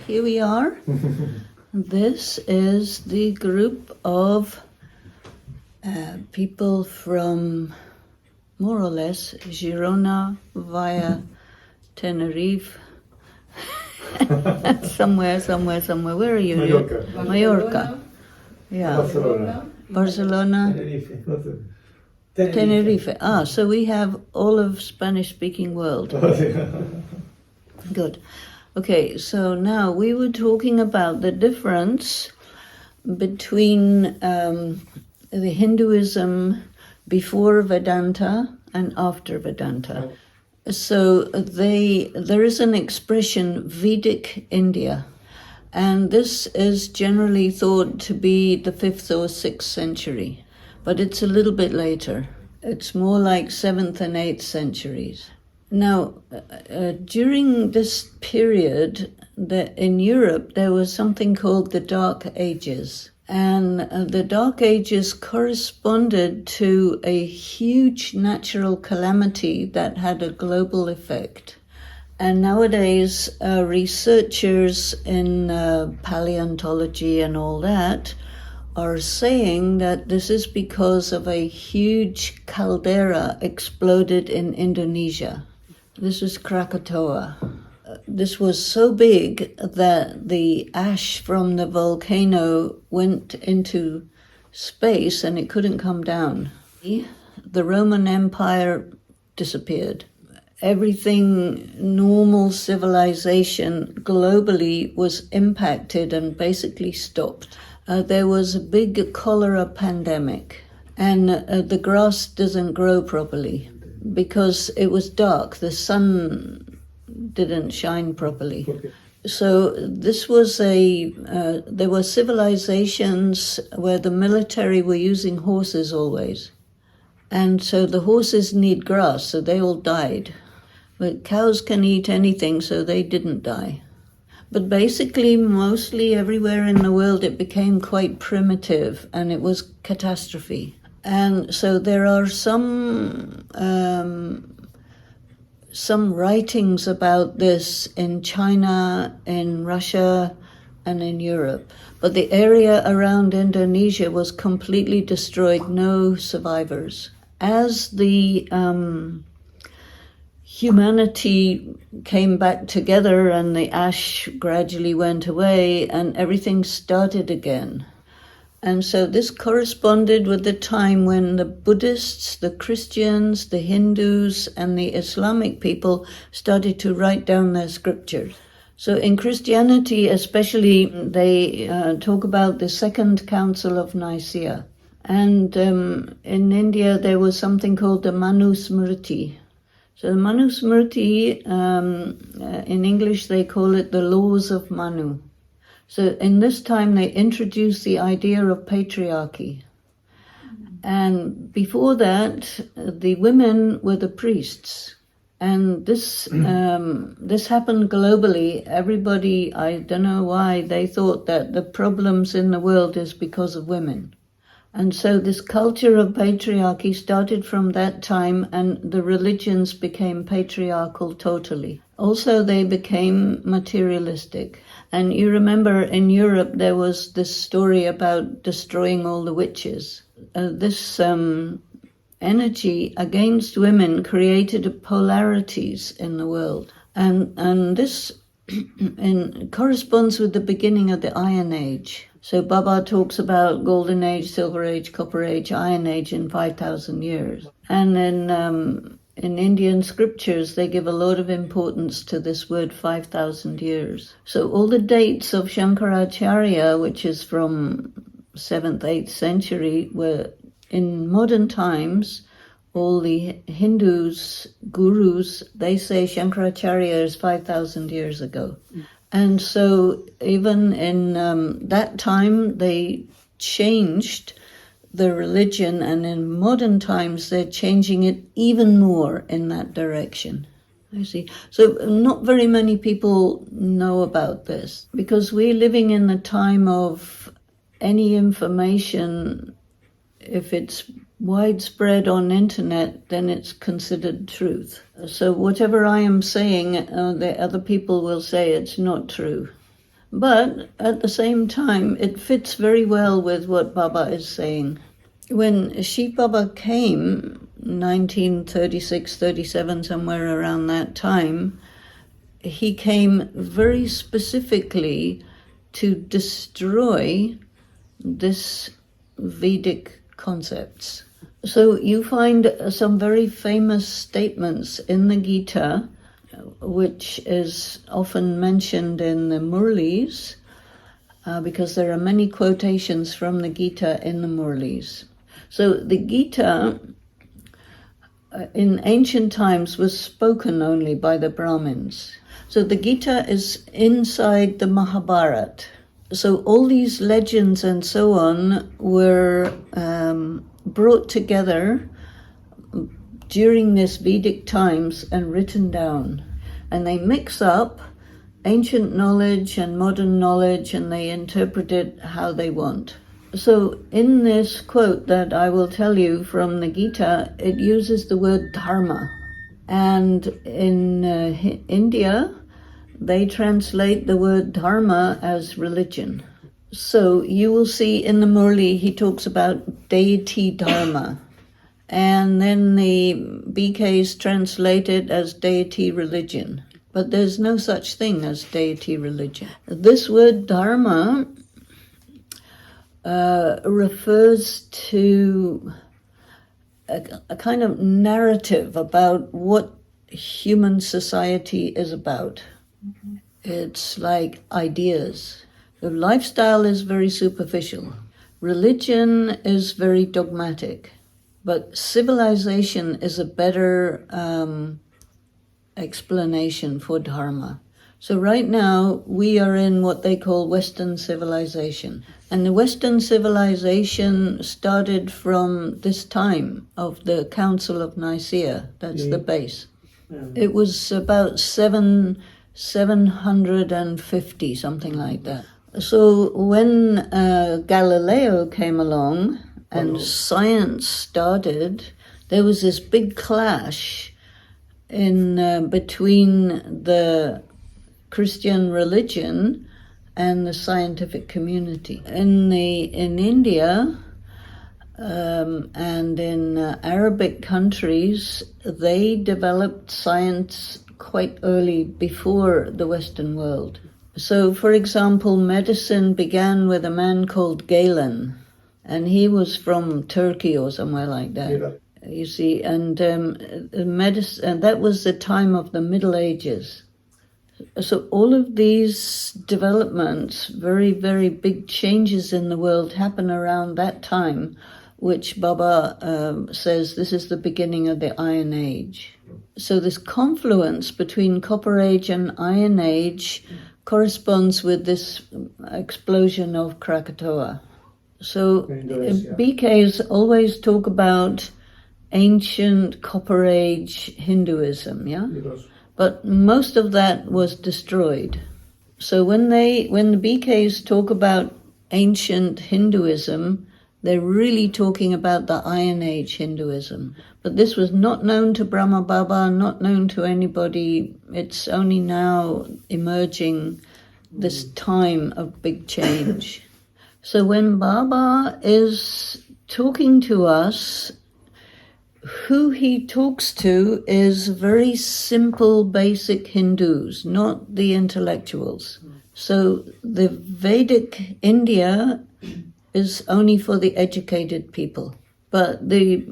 Here we are. This is the group of people from more or less Girona via Tenerife. somewhere. Where are you? Mallorca. Yeah. Barcelona. Tenerife. So we have all of Spanish-speaking world. Good. Okay, so now we were talking about the difference between the Hinduism before Vedanta and after Vedanta. So there is an expression, Vedic India, and this is generally thought to be the 5th or 6th century, but it's a little bit later. It's more like 7th and 8th centuries. Now, during this period, in Europe, there was something called the Dark Ages. And the Dark Ages corresponded to a huge natural calamity that had a global effect. And nowadays, researchers in paleontology and all that are saying that this is because of a huge caldera exploded in Indonesia. This is Krakatoa. This was so big that the ash from the volcano went into space and it couldn't come down. The Roman Empire disappeared. Everything, normal civilization globally was impacted and basically stopped. There was a big cholera pandemic, and the grass doesn't grow properly because it was dark. The sun didn't shine properly. Okay. So this was there were civilizations where the military were using horses always. And so the horses need grass, so they all died. But cows can eat anything, so they didn't die. But basically, mostly everywhere in the world, it became quite primitive, and it was catastrophe. And so there are some writings about this in China, in Russia, and in Europe. But the area around Indonesia was completely destroyed, no survivors. As the humanity came back together and the ash gradually went away and everything started again. And so this corresponded with the time when the Buddhists, the Christians, the Hindus, and the Islamic people started to write down their scriptures. So in Christianity especially, they talk about the Second Council of Nicaea. And in India, there was something called the Manusmriti. So the Manusmriti, in English, they call it the Laws of Manu. So in this time, they introduced the idea of patriarchy. And before that, the women were the priests. And this happened globally. Everybody, I don't know why, they thought that the problems in the world is because of women. And so this culture of patriarchy started from that time, and the religions became patriarchal totally. Also, they became materialistic. And you remember in Europe, there was this story about destroying all the witches. This energy against women created polarities in the world. And this corresponds with the beginning of the Iron Age. So Baba talks about Golden Age, Silver Age, Copper Age, Iron Age in 5,000 years. And in Indian scriptures, they give a lot of importance to this word 5,000 years. So all the dates of Shankaracharya, which is from 7th, 8th century, were in modern times, all the Hindus, gurus, they say Shankaracharya is 5,000 years ago. And so even in that time, they changed the religion, and in modern times, they're changing it even more in that direction. I see. So not very many people know about this, because we're living in the time of any information, if it's widespread on internet, then it's considered truth. So whatever I am saying, the other people will say it's not true. But at the same time, it fits very well with what Baba is saying. When Shiv Baba came, 1936, 37, somewhere around that time, he came very specifically to destroy this Vedic concepts. So you find some very famous statements in the Gita, which is often mentioned in the Murlis, because there are many quotations from the Gita in the Murlis. So the Gita in ancient times was spoken only by the Brahmins. So the Gita is inside the Mahabharata. So all these legends and so on were brought together during this Vedic times and written down. And they mix up ancient knowledge and modern knowledge, and they interpret it how they want. So in this quote that I will tell you from the Gita, it uses the word dharma. And in India, they translate the word dharma as religion. So you will see in the Murli, he talks about deity dharma. And then the BKs translate it as deity religion. But there's no such thing as deity religion. This word dharma refers to a kind of narrative about what human society is about. Mm-hmm. It's like ideas. The lifestyle is very superficial. Religion is very dogmatic. But civilization is a better explanation for dharma. So right now we are in what they call Western civilization. And the Western civilization started from this time of the Council of Nicaea. That's the base. Yeah. It was about 750, something like that. So when Galileo came along and science started, there was this big clash in between the Christian religion and the scientific community. In India and in Arabic countries, they developed science quite early before the Western world. So, for example, medicine began with a man called Galen, and he was from Turkey or somewhere like that. Yeah. You see, and medicine, and that was the time of the Middle Ages. So all of these developments, very, very big changes in the world happen around that time, which Baba says this is the beginning of the Iron Age. So this confluence between Copper Age and Iron Age corresponds with this explosion of Krakatoa. So BKs always talk about ancient Copper Age Hinduism, yeah? Yes. But most of that was destroyed. So when the BKs talk about ancient Hinduism, they're really talking about the Iron Age Hinduism. But this was not known to Brahma Baba, not known to anybody. It's only now emerging, this time of big change. So when Baba is talking to us, who he talks to is very simple, basic Hindus, not the intellectuals. So the Vedic India is only for the educated people. But the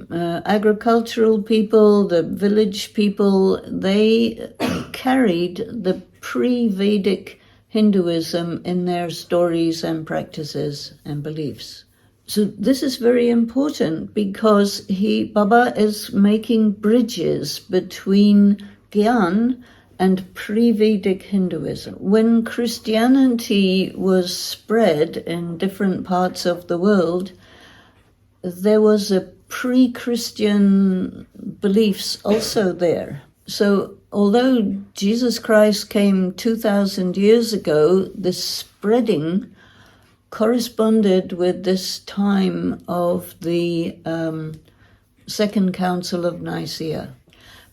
agricultural people, the village people, they carried the pre-Vedic Hinduism in their stories and practices and beliefs. So this is very important because Baba is making bridges between Gyan and pre-Vedic Hinduism. When Christianity was spread in different parts of the world, there was a pre-Christian beliefs also there. So although Jesus Christ came 2,000 years ago, the spreading corresponded with this time of the Second Council of Nicaea,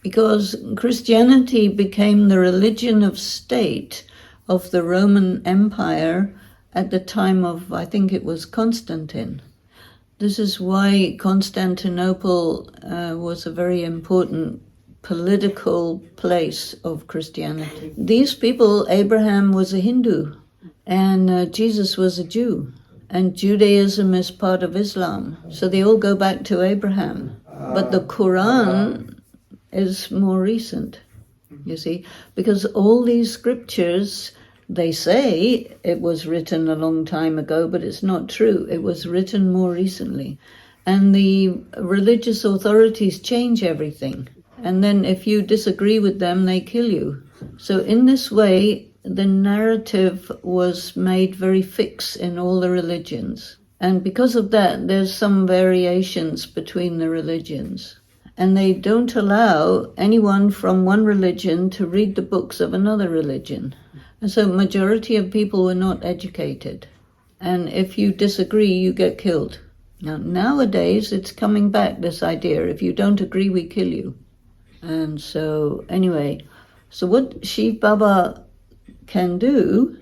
because Christianity became the religion of state of the Roman Empire at the time of, I think it was Constantine. This is why Constantinople was a very important political place of Christianity. These people, Abraham was a Hindu, and Jesus was a Jew, and Judaism is part of Islam. So they all go back to Abraham. But the Quran is more recent, you see, because all these scriptures, they say it was written a long time ago, but it's not true. It was written more recently. And the religious authorities change everything. And then if you disagree with them, they kill you. So in this way, the narrative was made very fixed in all the religions. And because of that, there's some variations between the religions. And they don't allow anyone from one religion to read the books of another religion. And so majority of people were not educated. And if you disagree, you get killed. Now, nowadays, it's coming back, this idea, if you don't agree, we kill you. And so, anyway, so what Shiv Baba can do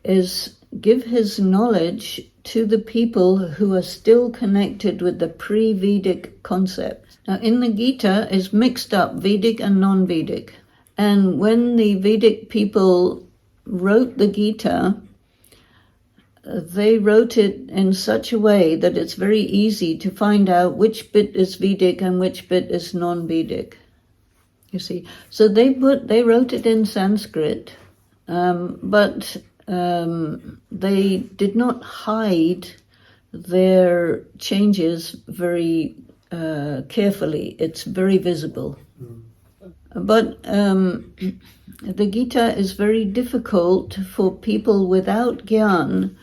is give his knowledge to the people who are still connected with the pre-Vedic concept. Now, in the Gita is mixed up Vedic and non-Vedic. And when the Vedic people wrote the Gita, they wrote it in such a way that it's very easy to find out which bit is Vedic and which bit is non-Vedic. You see, so they wrote it in Sanskrit, but they did not hide their changes very carefully. It's very visible. But the Gita is very difficult for people without Gyan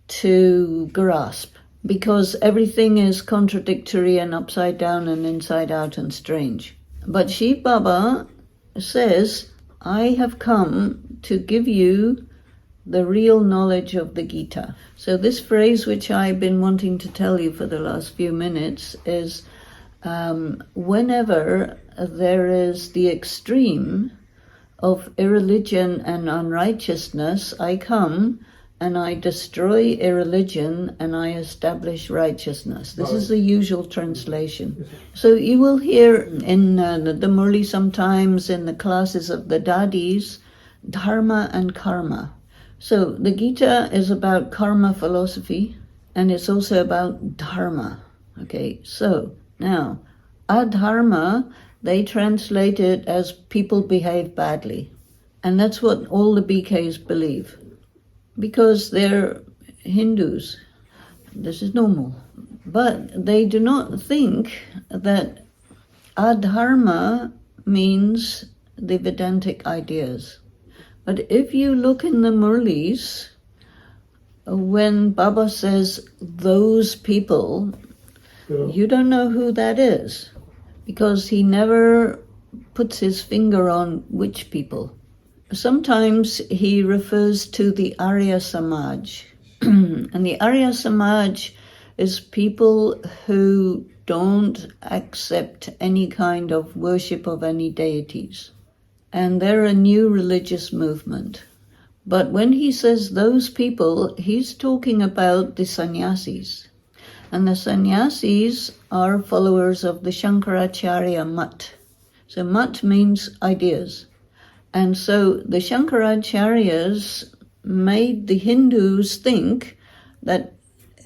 to grasp, because everything is contradictory and upside down and inside out and strange. But Shiv Baba says, I have come to give you the real knowledge of the Gita. So this phrase, which I've been wanting to tell you for the last few minutes, is whenever there is the extreme of irreligion and unrighteousness, I come and I destroy irreligion and I establish righteousness. This is the usual translation. So you will hear in the Murli sometimes, in the classes of the Dadis, dharma and karma. So the Gita is about karma philosophy, and it's also about dharma. Okay, so now, adharma, they translate it as people behave badly. And that's what all the BKs believe, because they're Hindus. This is normal. But they do not think that adharma means the Vedantic ideas. But if you look in the Murlis, when Baba says those people, you don't know who that is, because he never puts his finger on which people. Sometimes he refers to the Arya Samaj. And the Arya Samaj is people who don't accept any kind of worship of any deities. And they're a new religious movement. But when he says those people, he's talking about the sannyasis. And the sannyasis are followers of the Shankaracharya Mat. So Mat means ideas. And so the Shankaracharyas made the Hindus think that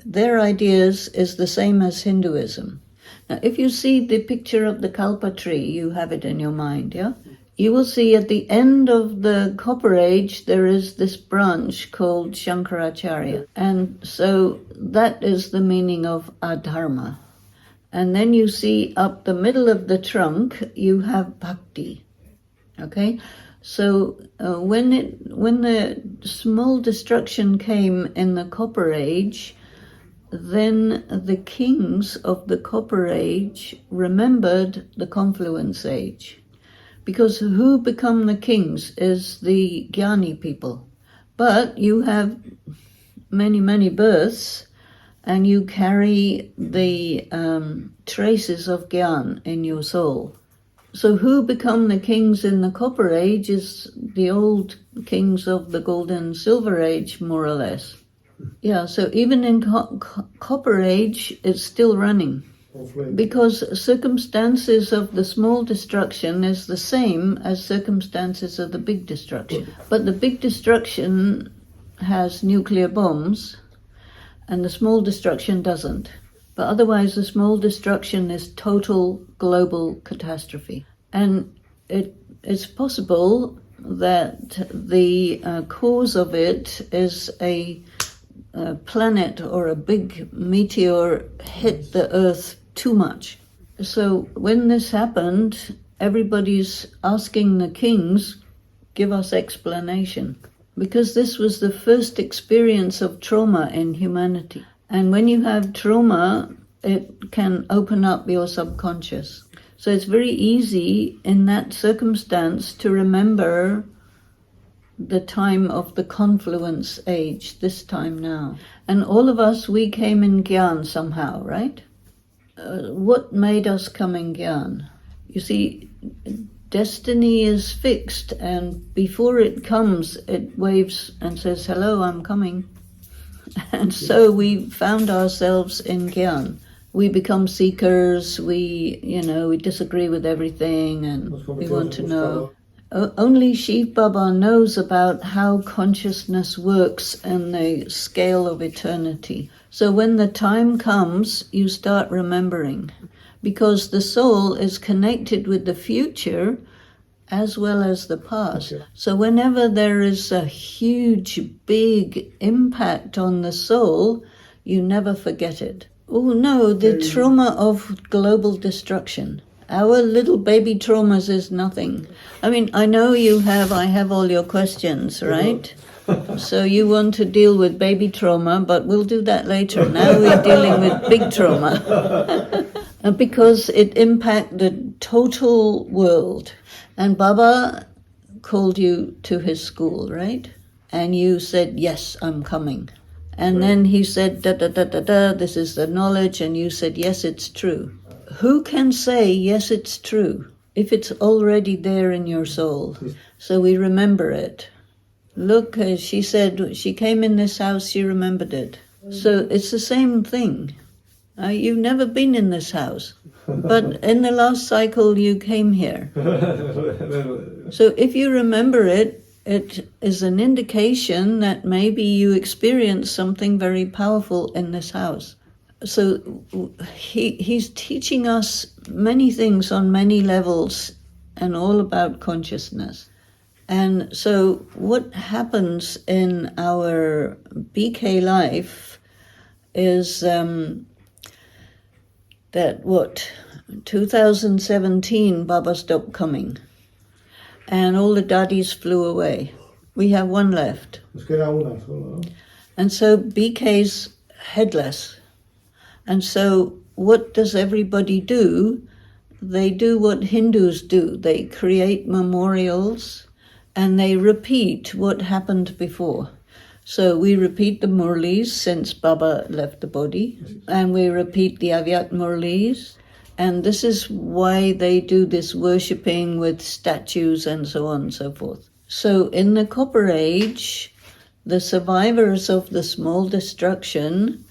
their ideas is the same as Hinduism. Now, if you see the picture of the Kalpa tree, you have it in your mind, yeah? You will see at the end of the Copper Age, there is this branch called Shankaracharya. And so that is the meaning of adharma. And then you see up the middle of the trunk, you have bhakti. Okay? So when the small destruction came in the Copper Age, then the kings of the Copper Age remembered the Confluence Age. Because who become the kings is the Jnani people. But you have many, many births, and you carry the traces of Gyan in your soul. So who become the kings in the Copper Age is the old kings of the Gold and Silver Age, more or less. Yeah, so even in Copper Age, it's still running. Because circumstances of the small destruction is the same as circumstances of the big destruction. But the big destruction has nuclear bombs, and the small destruction doesn't. But otherwise, the small destruction is total global catastrophe. And it's possible that the cause of it is a planet or a big meteor hit the Earth too much. So when this happened, everybody's asking the kings, give us explanation. Because this was the first experience of trauma in humanity. And when you have trauma, it can open up your subconscious. So it's very easy in that circumstance to remember the time of the confluence age, this time now. And all of us, we came in Gyan somehow, right? What made us come in Gyan? You see, destiny is fixed, and before it comes, it waves and says, hello, I'm coming. And so we found ourselves in Gyan. We become seekers, we disagree with everything, and we want to know. Only Shiv Baba knows about how consciousness works and the scale of eternity. So when the time comes, you start remembering, because the soul is connected with the future as well as the past. Okay. So whenever there is a huge, big impact on the soul, you never forget it. Oh no, the trauma of global destruction. Our little baby traumas is nothing. I mean, I know I have all your questions, right? So you want to deal with baby trauma, but we'll do that later. Now we're dealing with big trauma. Because it impacts the total world. And Baba called you to his school, right? And you said, yes, I'm coming. And then he said, this is the knowledge, and you said, yes, it's true. Who can say, yes, it's true, if it's already there in your soul? So we remember it. Look, she said, she came in this house, she remembered it. So it's the same thing. You've never been in this house, but in the last cycle you came here. So if you remember it, it is an indication that maybe you experienced something very powerful in this house. So he's teaching us many things on many levels and all about consciousness. And so what happens in our BK life is that 2017 Baba stopped coming. And all the daddies flew away. We have one left. And so BK's headless. And so what does everybody do? They do what Hindus do. They create memorials and they repeat what happened before. So we repeat the Murlis since Baba left the body, and we repeat the Avyat Murlis. And this is why they do this worshipping with statues and so on and so forth. So in the Copper Age, the survivors of the small destruction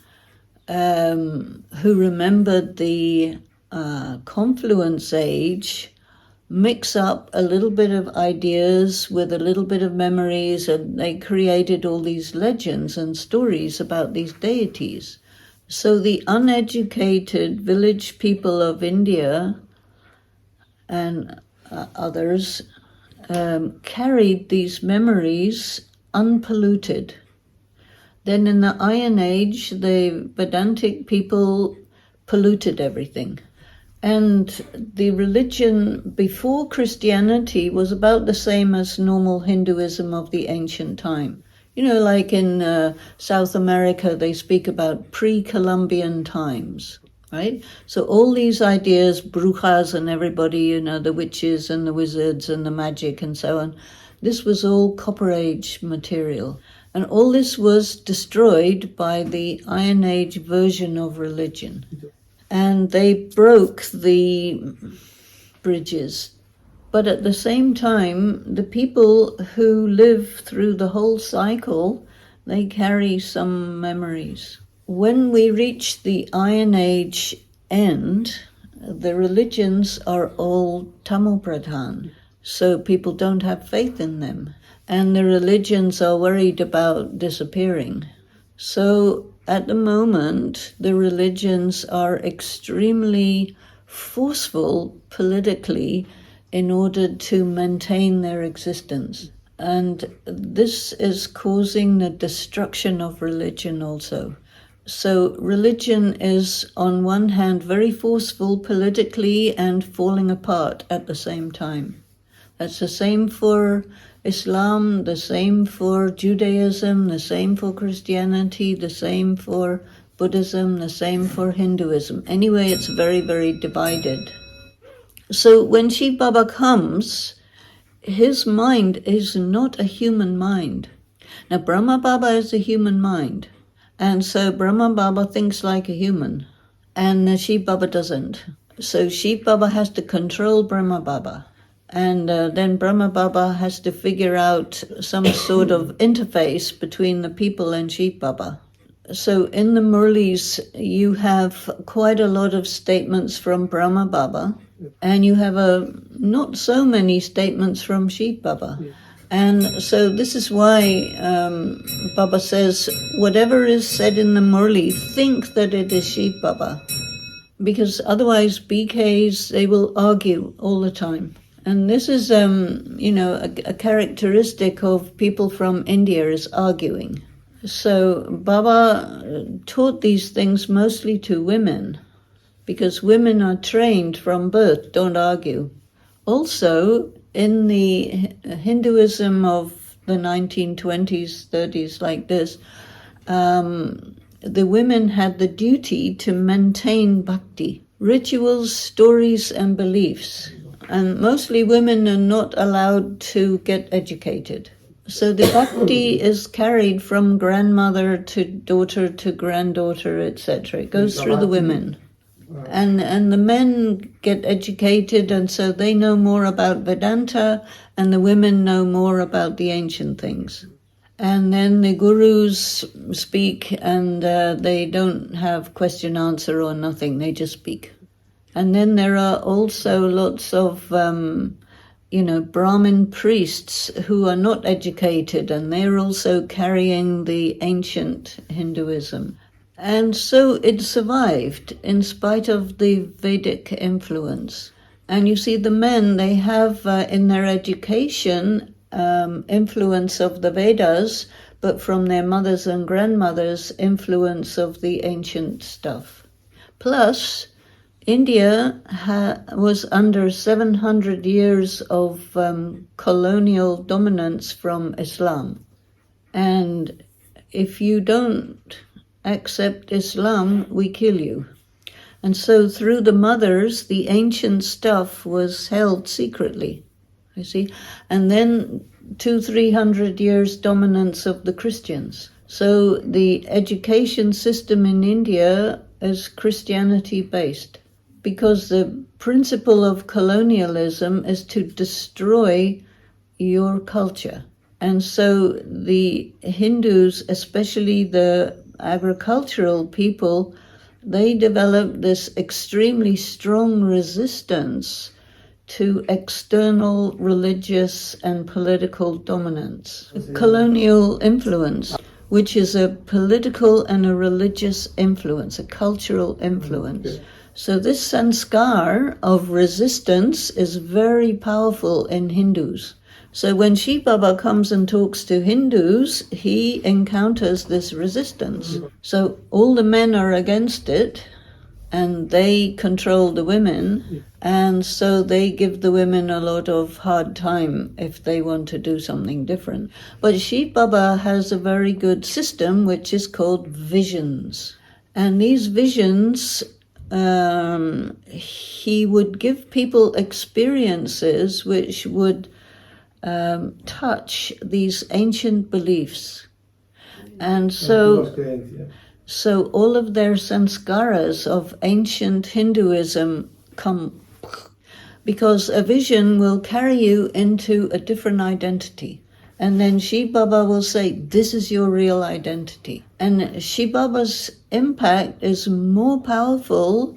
who remembered the confluence age mix up a little bit of ideas with a little bit of memories, and they created all these legends and stories about these deities. So the uneducated village people of India and others carried these memories unpolluted. Then in the Iron Age, the Vedantic people polluted everything. And the religion before Christianity was about the same as normal Hinduism of the ancient time. You know, like in South America, they speak about pre-Columbian times, right? So all these ideas, brujas and everybody, the witches and the wizards and the magic and so on, this was all Copper Age material. And all this was destroyed by the Iron Age version of religion. And they broke the bridges But at the same time, the people who live through the whole cycle, they carry some memories. When we reach the Iron Age end, the religions are all Tamil Pradhan, so people don't have faith in them. And the religions are worried about disappearing. So at the moment, the religions are extremely forceful politically in order to maintain their existence. And this is causing the destruction of religion also. So religion is, on one hand, very forceful politically and falling apart at the same time. That's the same for Islam, the same for Judaism, the same for Christianity, the same for Buddhism, the same for Hinduism. Anyway, it's very, very divided. So when Shiv Baba comes, his mind is not a human mind. Now, Brahma Baba is a human mind. And so Brahma Baba thinks like a human. And Shiv Baba doesn't. So Shiv Baba has to control Brahma Baba. And then Brahma Baba has to figure out some sort of interface between the people and Shiv Baba. So in the Murlis, you have quite a lot of statements from Brahma Baba, and you have not so many statements from Shiv Baba. And so this is why Baba says, whatever is said in the Murli, think that it is Shiv Baba. Because otherwise BKs, they will argue all the time. And this is, a characteristic of people from India is arguing. So Baba taught these things mostly to women, because women are trained from birth, don't argue. Also, in the Hinduism of the 1920s, 30s, like this, the women had the duty to maintain bhakti, rituals, stories, and beliefs. And mostly women are not allowed to get educated. So the bhakti is carried from grandmother to daughter to granddaughter, etc. It goes through the women. And the men get educated, and so they know more about Vedanta, and the women know more about the ancient things. And then the gurus speak, and they don't have question answer or nothing, they just speak. And then there are also lots of Brahmin priests who are not educated, and they're also carrying the ancient Hinduism. And so it survived in spite of the Vedic influence. And you see, the men, they have in their education influence of the Vedas, but from their mothers and grandmothers, influence of the ancient stuff. Plus, India was under 700 years of colonial dominance from Islam. And if you don't accept Islam, we kill you. And so through the mothers, the ancient stuff was held secretly, you see. And then 200-300 years dominance of the Christians. So the education system in India is Christianity based, because the principle of colonialism is to destroy your culture. And so the Hindus, especially the agricultural people, they developed this extremely strong resistance to external religious and political dominance. Colonial influence, which is a political and a religious influence, a cultural influence. So this sanskar of resistance is very powerful in Hindus. So when Shiv Baba comes and talks to Hindus, he encounters this resistance. So all the men are against it, and they control the women, and so they give the women a lot of hard time if they want to do something different. But Shiv Baba has a very good system which is called visions. And these visions, he would give people experiences which would touch these ancient beliefs. And so all of their sanskaras of ancient Hinduism come, because a vision will carry you into a different identity. And then Shiv Baba will say, this is your real identity. And Shiv Baba's impact is more powerful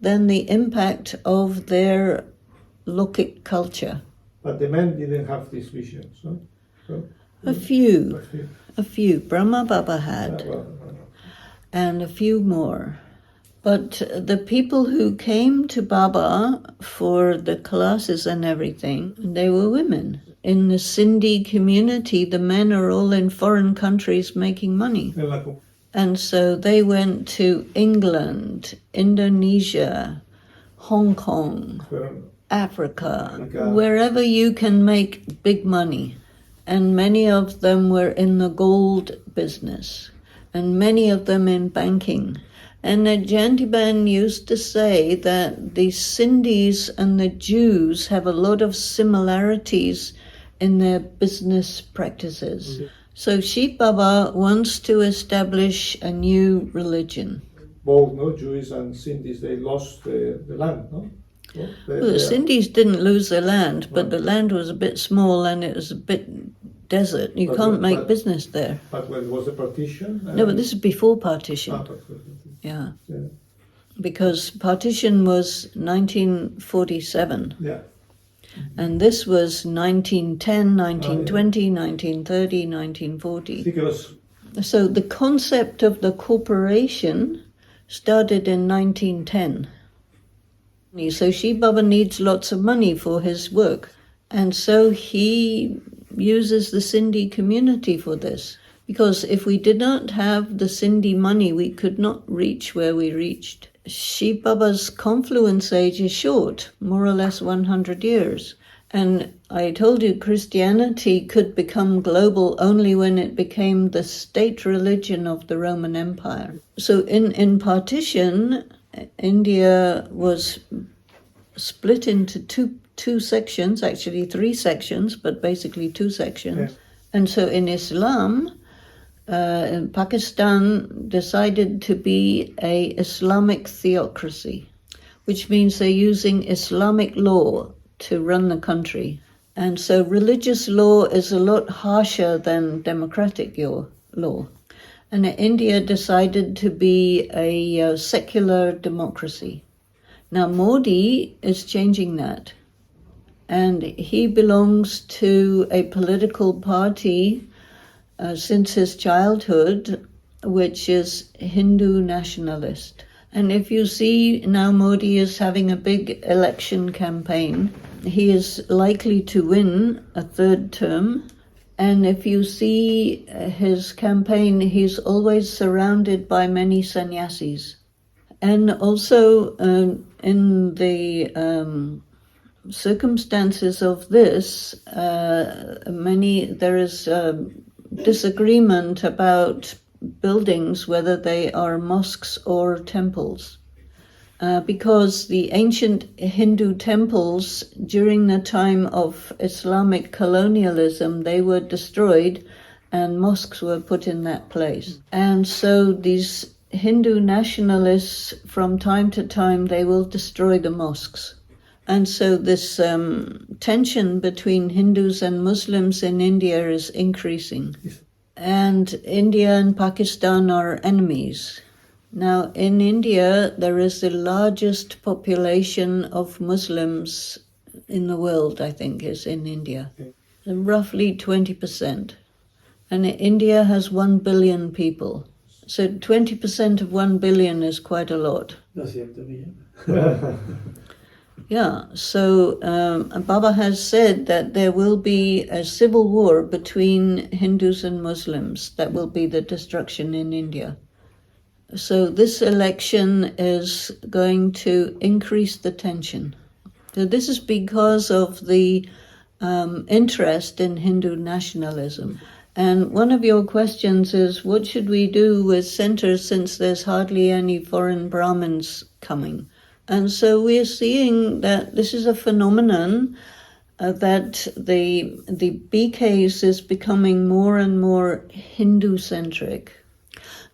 than the impact of their Lokik culture. But the men didn't have these visions, no? So, A few. Brahma Baba had, and a few more. But the people who came to Baba for the classes and everything, they were women. In the Sindhi community, the men are all in foreign countries making money. And so they went to England, Indonesia, Hong Kong, Africa, wherever you can make big money. And many of them were in the gold business, and many of them in banking. And the Jantiban used to say that the Sindhis and the Jews have a lot of similarities in their business practices. Mm-hmm. So Shiv Baba wants to establish a new religion. Both, no, Jews and Sindhis, they lost the land, no? The Sindhis didn't lose their land, but the land was a bit small and it was a bit desert. You can't make business there. But when was the partition? No, but this is before partition. Yeah. Because partition was 1947. Yeah. And this was 1910, 1920, 1930, 1940. So the concept of the corporation started in 1910. So Shiv Baba needs lots of money for his work. And so he uses the Sindhi community for this. Because if we did not have the Sindhi money, we could not reach where we reached. Shiv Baba's confluence age is short, more or less 100 years. And I told you Christianity could become global only when it became the state religion of the Roman Empire. So in partition, India was split into two sections, actually 3 sections, but basically 2 sections. Yeah. And so in Islam, Pakistan decided to be a Islamic theocracy, which means they're using Islamic law to run the country. And so religious law is a lot harsher than democratic law. And India decided to be a secular democracy. Now Modi is changing that. And he belongs to a political party since his childhood, which is Hindu nationalist. And if you see now Modi is having a big election campaign, he is likely to win a 3rd term. And if you see his campaign, he's always surrounded by many sannyasis. And also in the circumstances of this, there is disagreement about buildings, whether they are mosques or temples. Because the ancient Hindu temples during the time of Islamic colonialism, they were destroyed and mosques were put in that place. And so these Hindu nationalists, from time to time, they will destroy the mosques. And so this tension between Hindus and Muslims in India is increasing. And India and Pakistan are enemies. Now, in India, there is the largest population of Muslims in the world, I think, is in India. Roughly 20%. And India has 1 billion people. So 20% of 1 billion is quite a lot. Yeah, so Baba has said that there will be a civil war between Hindus and Muslims that will be the destruction in India. So this election is going to increase the tension. So this is because of the interest in Hindu nationalism. And one of your questions is, what should we do with centers since there's hardly any foreign Brahmins coming? And so we're seeing that this is a phenomenon that the BKs is becoming more and more Hindu-centric.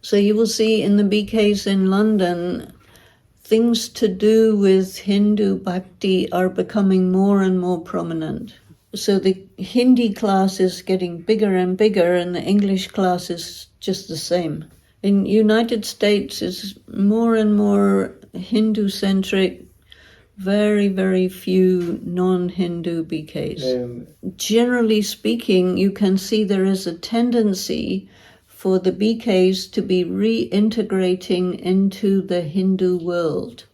So you will see in the BKs in London, things to do with Hindu bhakti are becoming more and more prominent. So the Hindi class is getting bigger and bigger, and the English class is just the same. In United States, it's more and more Hindu-centric, very, very few non-Hindu BKs. Generally speaking, you can see there is a tendency for the BKs to be reintegrating into the Hindu world.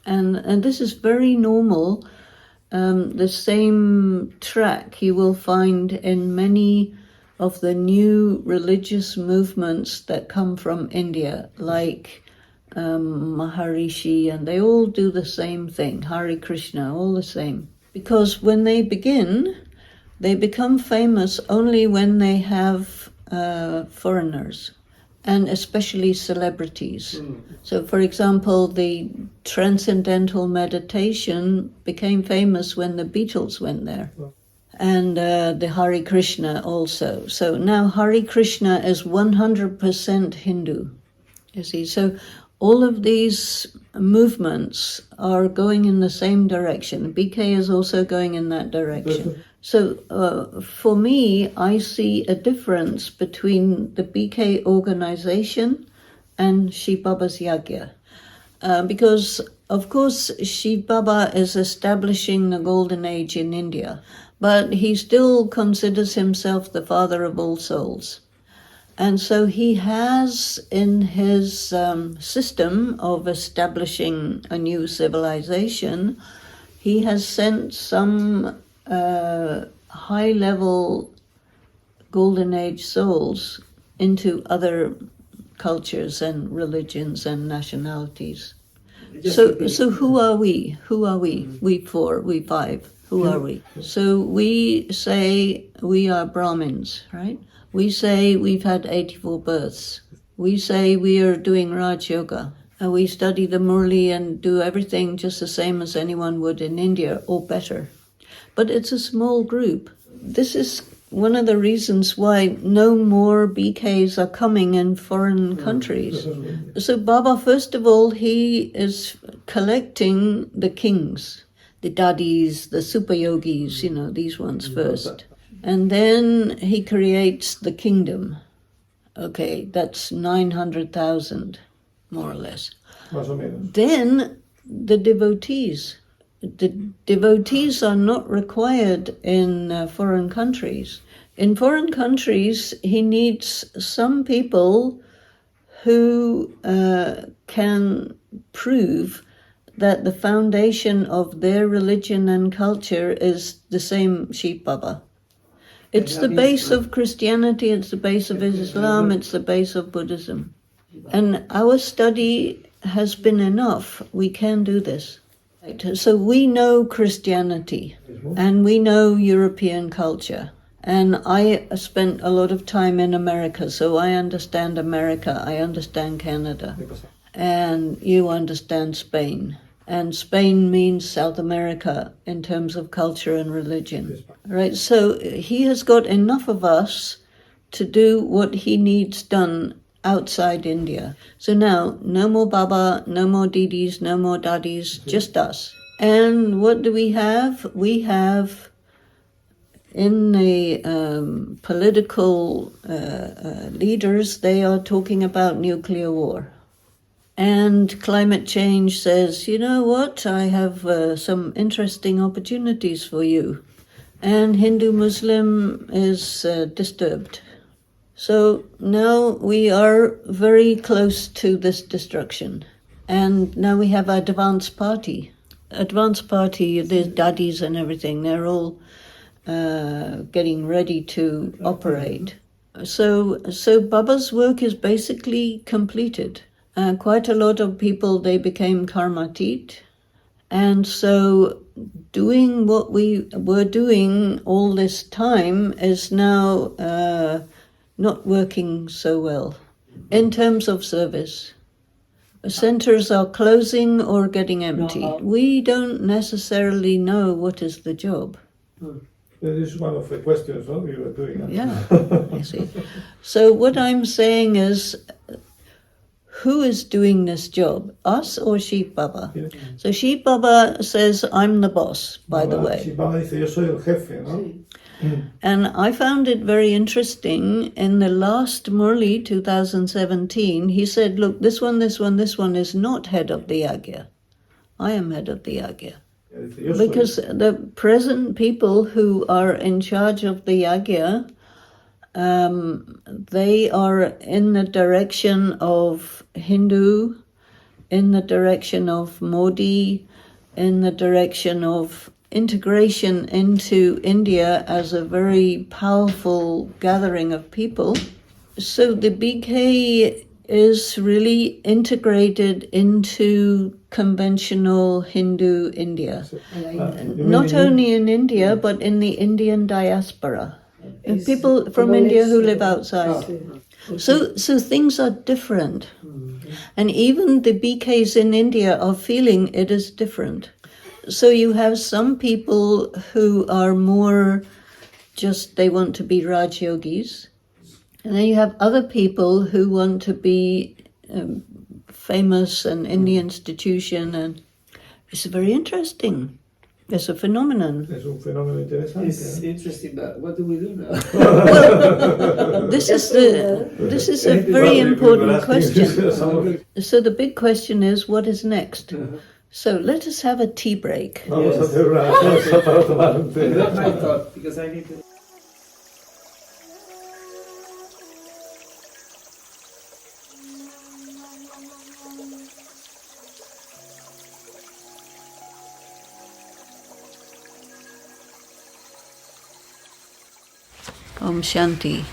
And this is very normal. The same track you will find in many of the new religious movements that come from India, like Maharishi, and they all do the same thing, Hare Krishna, all the same. Because when they begin, they become famous only when they have foreigners, and especially celebrities. So, for example, the Transcendental Meditation became famous when the Beatles went there. And the Hare Krishna also. So now Hare Krishna is 100% Hindu, you see. So all of these movements are going in the same direction. BK is also going in that direction. So for me, I see a difference between the BK organization and Shiv Baba's Yagya. Because, of course, Shiv Baba is establishing the golden age in India, but he still considers himself the father of all souls. And so he has in his system of establishing a new civilization, he has sent some high-level golden age souls into other cultures and religions and nationalities. So who are we? Who are we? We four, we five. Who are we? So we say we are Brahmins, right? We say we've had 84 births. We say we are doing Raj Yoga. We study the Murli and do everything just the same as anyone would in India, or better. But it's a small group. This is one of the reasons why no more BKs are coming in foreign countries. So Baba, first of all, he is collecting the kings, the dadis, the super yogis, these ones first. And then he creates the kingdom. Okay, that's 900,000, more or less. Then the devotees. The devotees are not required in foreign countries. In foreign countries, he needs some people who can prove that the foundation of their religion and culture is the same Shiv Baba. It's the base of Christianity, it's the base of Islam, it's the base of Buddhism. And our study has been enough. We can do this. So we know Christianity and we know European culture. And I spent a lot of time in America, so I understand America, I understand Canada, and you understand Spain. And Spain means South America in terms of culture and religion, right? So he has got enough of us to do what he needs done outside India. So now, no more Baba, no more Didis, no more Dadis, just us. And what do we have? We have, in the political leaders, they are talking about nuclear war. And climate change says, you know what, I have some interesting opportunities for you. And Hindu-Muslim is disturbed. So now we are very close to this destruction. And now we have advanced party. Advanced party, there's daddies and everything, they're all getting ready to operate. So Baba's work is basically completed. Quite a lot of people, they became karmatit. And so doing what we were doing all this time is now not working so well in terms of service. Centers are closing or getting empty. We don't necessarily know what is the job. That is one of the questions we were doing. Yeah, I see. So what I'm saying is, who is doing this job, us or Sheep Baba? Yeah. So Sheep Baba says, I'm the boss, by the way. Si Baba dice, yo soy el jefe, ¿no? And I found it very interesting. In the last Murli 2017, he said, look, this one is not head of the Yagya. I am head of the Yagya. Dice, yo soy. Because the present people who are in charge of the Yagya, they are in the direction of Hindu, in the direction of Modi, in the direction of integration into India as a very powerful gathering of people. So the BK is really integrated into conventional Hindu India. Not only in India, but in the Indian diaspora. People from India who live outside. So things are different. And even the BKs in India are feeling it is different. So you have some people who are more just, they want to be Raj Yogis. And then you have other people who want to be famous and in the institution. And it's very interesting. It's a phenomenon. Es un fenómeno interesante. It's interesting, but what do we do now? Well, this is a very important question. So the big question is, what is next? So let us have a tea break. Vamos a hacer una pausa para tomar un té. That's my thought, because I need to... Om Shanti.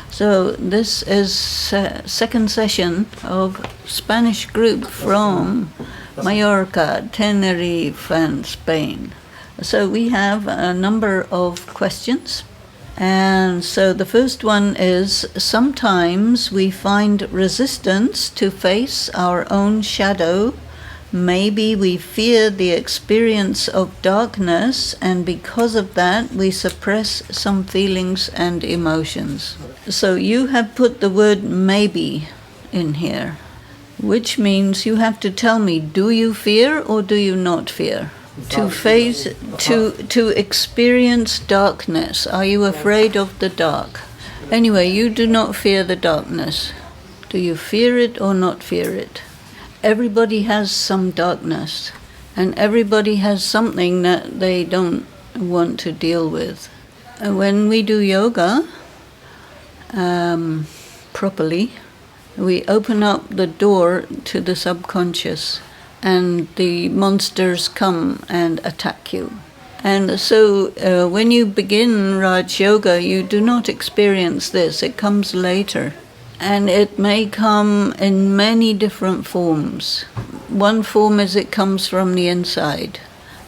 So this is second session of Spanish group from Mallorca, Tenerife and Spain. So we have a number of questions. And so the first one is, sometimes we find resistance to face our own shadow. Maybe we fear the experience of darkness, and because of that we suppress some feelings and emotions. So you have put the word maybe in here, which means you have to tell me, do you fear or do you not fear? To face, to experience darkness. Are you afraid of the dark? Anyway, you do not fear the darkness. Do you fear it or not fear it? Everybody has some darkness, and everybody has something that they don't want to deal with. And when we do yoga properly, we open up the door to the subconscious, and the monsters come and attack you. And so when you begin Raj Yoga, you do not experience this. It comes later. And it may come in many different forms. One form is it comes from the inside.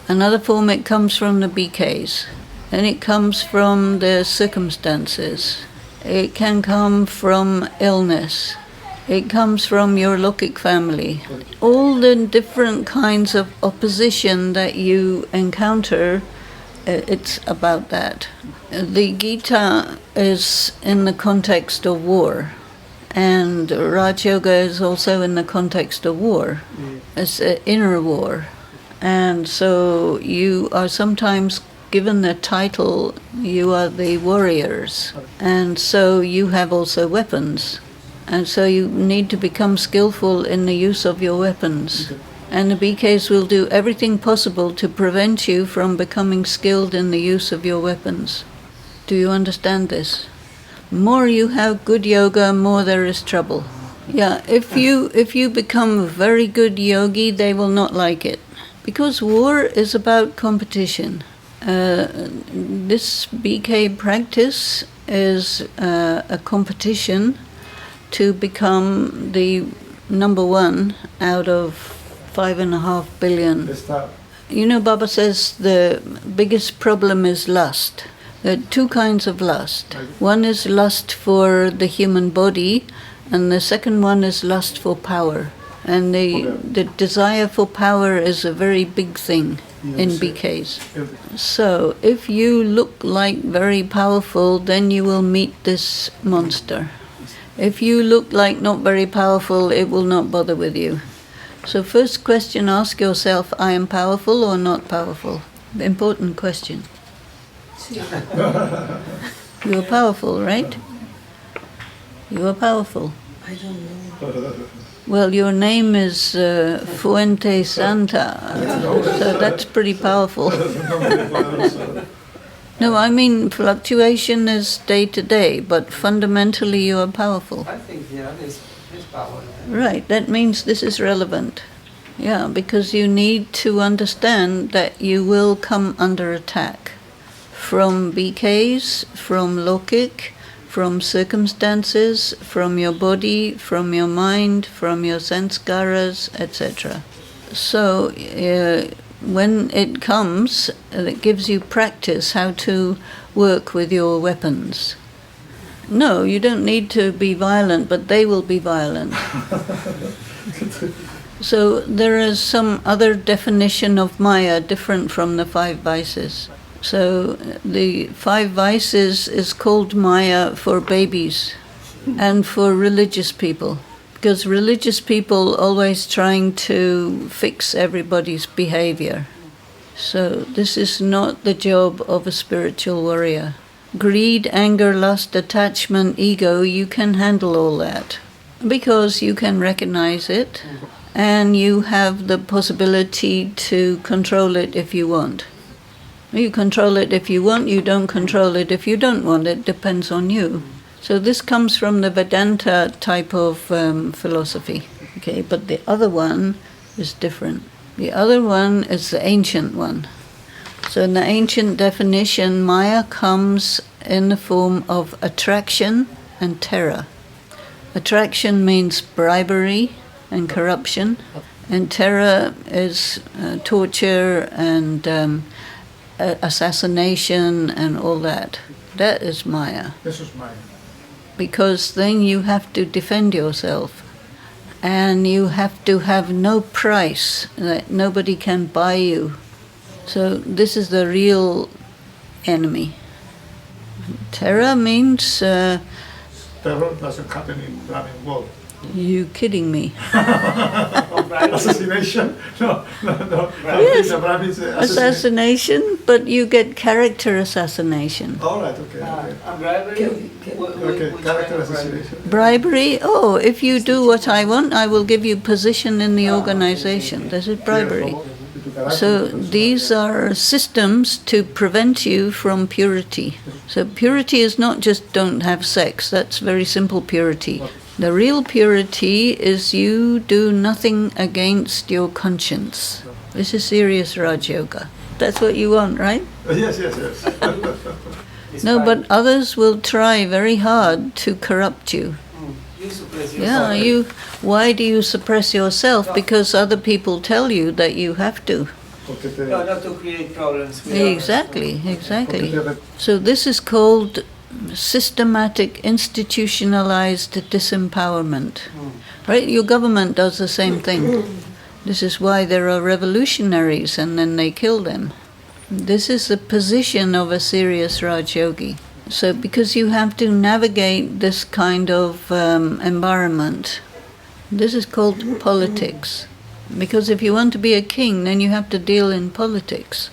Another form it comes from the BKs. And it comes from the circumstances. It can come from illness. It comes from your Lokik family. All the different kinds of opposition that you encounter, it's about that. The Gita is in the context of war. And Raj Yoga is also in the context of war. It's an inner war. And so you are sometimes given the title, you are the warriors. And so you have also weapons. And so you need to become skillful in the use of your weapons. And the BKs will do everything possible to prevent you from becoming skilled in the use of your weapons. Do you understand this? More you have good yoga, more there is trouble. Yeah, if you become a very good yogi, they will not like it. Because war is about competition. This BK practice is a competition to become the number one out of 5.5 billion. You know, Baba says the biggest problem is lust. There are two kinds of lust. One is lust for the human body, and the second one is lust for power. And the desire for power is a very big thing in BKs. So if you look like very powerful, then you will meet this monster. If you look like not very powerful, it will not bother with you. So first question, ask yourself, I am powerful or not powerful? Important question. You are powerful, right? You are powerful. I don't know. Well, your name is Fuente Santa, so that's pretty powerful. No, I mean fluctuation is day to day, but fundamentally you are powerful. I think, yeah, there's power. Right, that means this is relevant. Yeah, because you need to understand that you will come under attack from BKs, from Lokik, from circumstances, from your body, from your mind, from your sanskaras, etc. So when it comes, it gives you practice how to work with your weapons. No, you don't need to be violent, but they will be violent. So there is some other definition of Maya different from the 5 vices. So the 5 vices is called Maya for babies and for religious people, because religious people always trying to fix everybody's behavior. So this is not the job of a spiritual warrior. Greed, anger, lust, attachment, ego, you can handle all that because you can recognize it and you have the possibility to control it if you want. You control it if you want, you don't control it if you don't want. It depends on you. So this comes from the Vedanta type of philosophy. Okay, but the other one is different. The other one is the ancient one. So in the ancient definition, Maya comes in the form of attraction and terror. Attraction means bribery and corruption, and terror is torture and assassination and all that. That is Maya. This is Maya. Because then you have to defend yourself. And you have to have no price, that nobody can buy you. So this is the real enemy. Terror means... Terror doesn't happen in Brahmin world. You kidding me? Assassination? No. Yes, The Brahmins, assassination, but you get character assassination. All right, okay. Bribery? Okay, character assassination. Bribery? Oh, if you do what I want, I will give you position in the organization. This is bribery. So these are systems to prevent you from purity. So purity is not just don't have sex. That's very simple purity. The real purity is you do nothing against your conscience. This is serious Raj Yoga. That's what you want, right? Yes. No, but others will try very hard to corrupt you. You suppress yourself. Yeah, why do you suppress yourself? Because other people tell you that you have to. No, not to create problems with Exactly. So this is called systematic, institutionalized disempowerment. Right? Your government does the same thing. This is why there are revolutionaries and then they kill them. This is the position of a serious Raj Yogi. So because you have to navigate this kind of environment, this is called politics. Because if you want to be a king, then you have to deal in politics.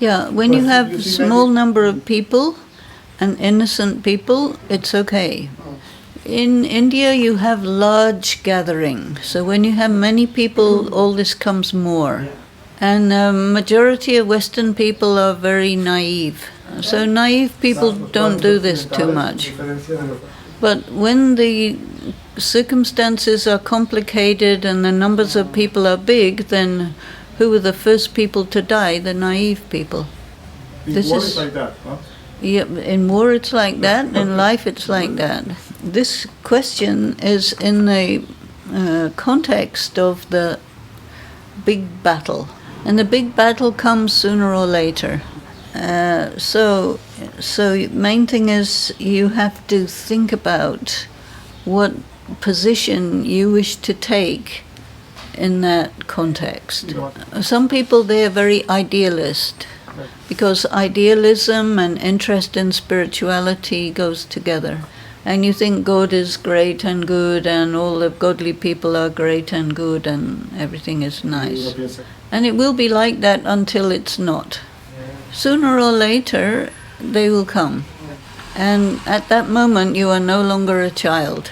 Yeah, when you have a small number of people and innocent people, it's okay. In India, you have large gathering. So when you have many people, all this comes more. And the majority of Western people are very naive. So naive people don't do this too much. But when the circumstances are complicated and the numbers of people are big, then who are the first people to die? The naive people. This is like that, huh? Yeah, in war it's like that, in life it's like that. This question is in the context of the big battle. And the big battle comes sooner or later. So main thing is you have to think about what position you wish to take in that context. Some people, they are very idealist, because idealism and interest in spirituality goes together. and you think God is great and good, and all the godly people are great and good, and everything is nice. And it will be like that until it's not. Sooner or later, they will come. And at that moment, you are no longer a child.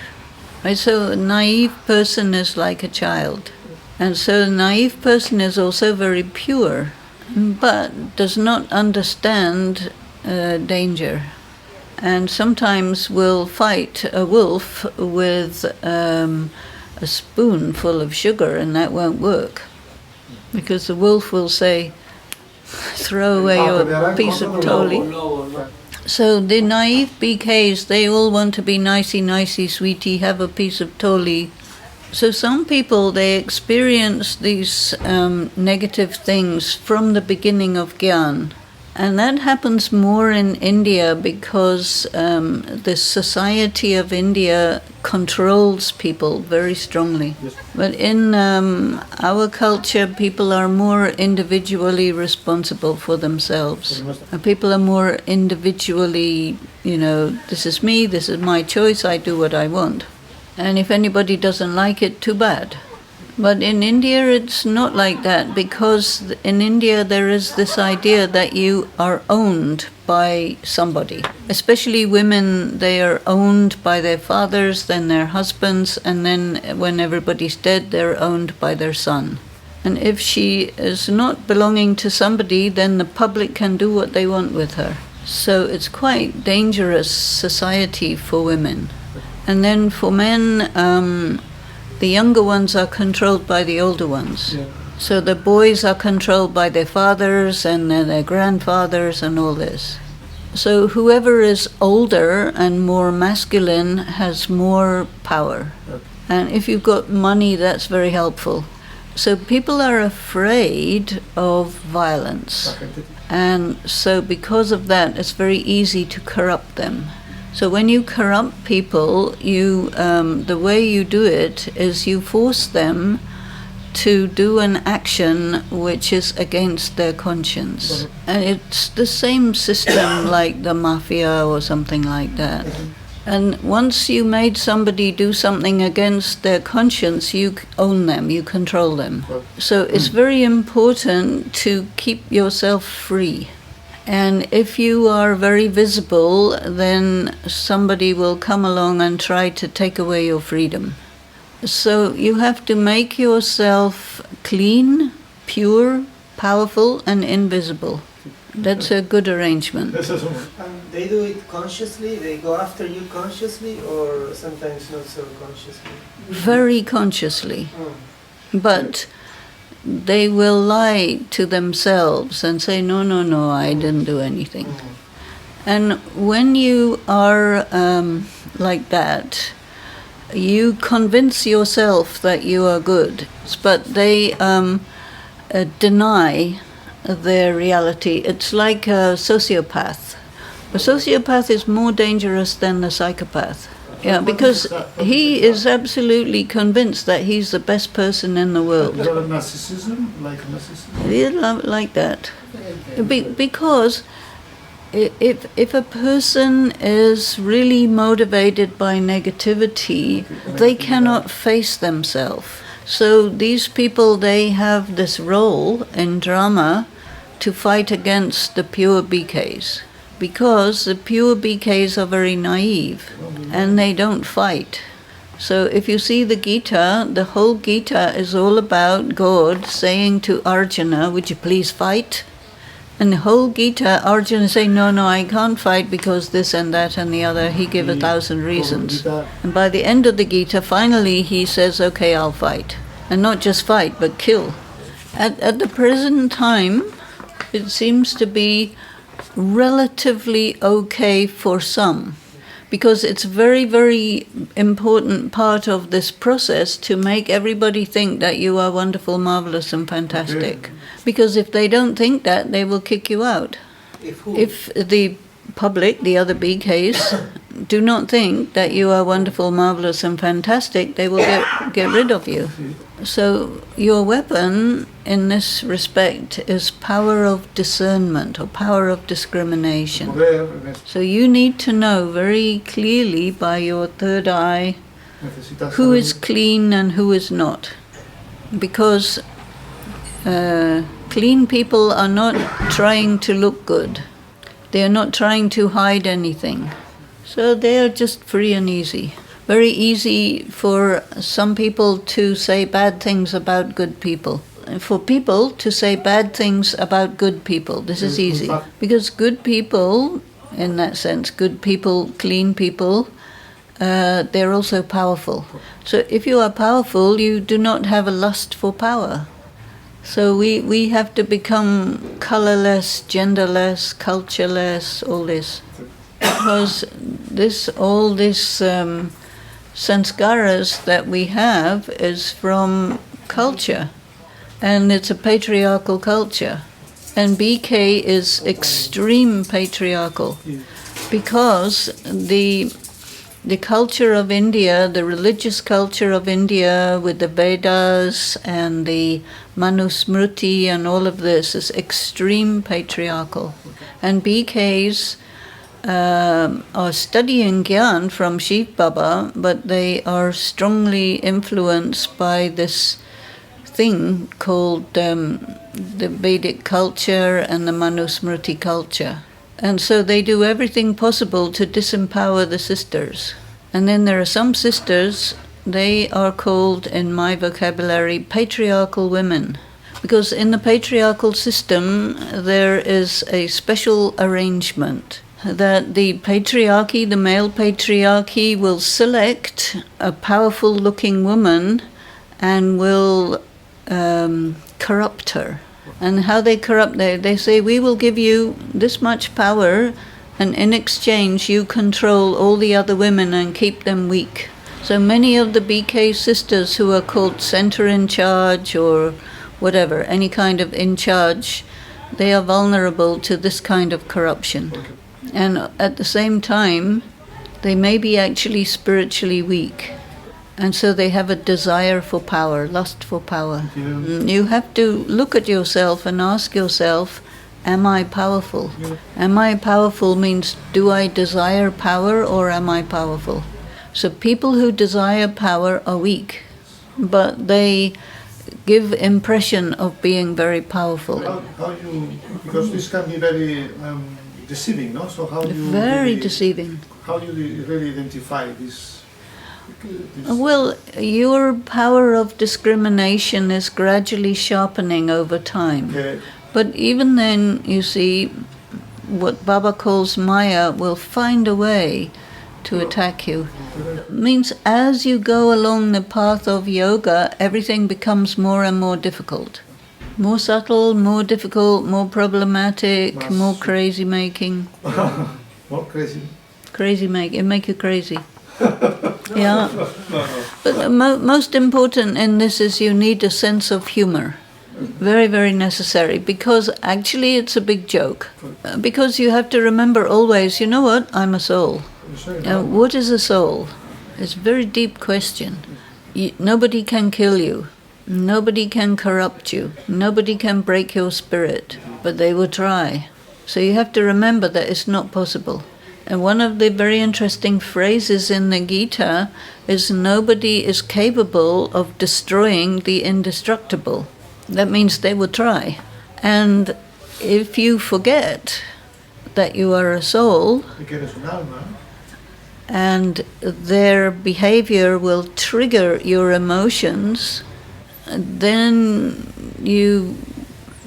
Right? So a naive person is like a child. And so a naive person is also very pure, but does not understand danger. And sometimes will fight a wolf with a spoonful of sugar, and that won't work. Because the wolf will say, throw away your piece of toli. So the naive BKs, they all want to be nicey, sweetie, have a piece of toli. So some people, they experience these negative things from the beginning of Gyan. And that happens more in India because the society of India controls people very strongly. Yes. But in our culture, people are more individually responsible for themselves. People are more individually, this is me, this is my choice, I do what I want. And if anybody doesn't like it, too bad. But in India, it's not like that, because in India there is this idea that you are owned by somebody. Especially women, they are owned by their fathers, then their husbands, and then when everybody's dead, they're owned by their son. And if she is not belonging to somebody, then the public can do what they want with her. So it's quite dangerous society for women. And then for men, the younger ones are controlled by the older ones. Yeah. So the boys are controlled by their fathers and their grandfathers and all this. So whoever is older and more masculine has more power. Okay. And if you've got money, that's very helpful. So people are afraid of violence. Okay. And so because of that, it's very easy to corrupt them. So when you corrupt people, the way you do it is you force them to do an action which is against their conscience. And it's the same system like the mafia or something like that. And once you made somebody do something against their conscience, you own them, you control them. So it's very important to keep yourself free. And if you are very visible, then somebody will come along and try to take away your freedom. So you have to make yourself clean, pure, powerful, and invisible. That's a good arrangement. They do it consciously? They go after you consciously, or sometimes not so consciously? Very consciously. But they will lie to themselves and say, no, I didn't do anything. And when you are like that, you convince yourself that you are good, but they deny their reality. It's like a sociopath. A sociopath is more dangerous than a psychopath. Yeah, because he is absolutely convinced that he's the best person in the world. Is that narcissism? Like narcissism? Yeah, like that. Because if a person is really motivated by negativity, they cannot face themselves. So these people, they have this role in drama to fight against the pure BKs. Because the pure BKs are very naive and they don't fight. So if you see the Gita, the whole Gita is all about God saying to Arjuna, would you please fight? And the whole Gita, Arjuna saying, no, I can't fight because this and that and the other. He gave 1,000 reasons. And by the end of the Gita, finally he says, okay, I'll fight. And not just fight, but kill. At the present time, it seems to be relatively okay for some, because it's very, very important part of this process to make everybody think that you are wonderful, marvelous, and fantastic. Okay. Because if they don't think that, they will kick you out. If the public, the other BKs, do not think that you are wonderful, marvelous, and fantastic, they will get rid of you. So your weapon in this respect is power of discernment or power of discrimination. Poder en esto. So you need to know very clearly by your third eye Necesitas who saber is clean and who is not. Because clean people are not trying to look good. They are not trying to hide anything. So they are just free and easy. Very easy for some people to say bad things about good people. And for people to say bad things about good people. This is easy. Because good people, in that sense, good people, clean people, they're also powerful. So if you are powerful, you do not have a lust for power. So we have to become colorless, genderless, cultureless, all this. Because all this sanskaras that we have is from culture. And it's a patriarchal culture. And BK is extreme patriarchal. Because the culture of India, the religious culture of India with the Vedas and the Manusmriti and all of this is extreme patriarchal. And BKs are studying Gyan from Shiv Baba, but they are strongly influenced by this thing called the Vedic culture and the Manusmriti culture. And so they do everything possible to disempower the sisters. And then there are some sisters, they are called, in my vocabulary, patriarchal women. Because in the patriarchal system, there is a special arrangement that the patriarchy, the male patriarchy, will select a powerful-looking woman and will corrupt her. And how they corrupt, they say, we will give you this much power, and in exchange you control all the other women and keep them weak. So many of the BK sisters who are called center in charge or whatever, any kind of in charge, they are vulnerable to this kind of corruption. And at the same time, they may be actually spiritually weak. And so they have a desire for power, lust for power. You have to look at yourself and ask yourself, am I powerful? Am I powerful means, do I desire power or am I powerful? So people who desire power are weak, but they give impression of being very powerful. how you, because this can be very deceiving, no? So how you Very really, deceiving. how you really identify this? Well, your power of discrimination is gradually sharpening over time. Okay. But even then, you see, what Baba calls Maya will find a way to attack you. Means as you go along the path of yoga, everything becomes more and more difficult. More subtle, more difficult, more problematic, more crazy making. More crazy. Crazy make you crazy. Yeah. But the most important in this is you need a sense of humor. Very, very necessary, because actually it's a big joke. Because you have to remember always, you know what, I'm a soul. What is a soul? It's a very deep question. Nobody can kill you. Nobody can corrupt you. Nobody can break your spirit. But they will try. So you have to remember that it's not possible. And one of the very interesting phrases in the Gita is nobody is capable of destroying the indestructible. That means they will try. And if you forget that you are a soul, and their behavior will trigger your emotions, then you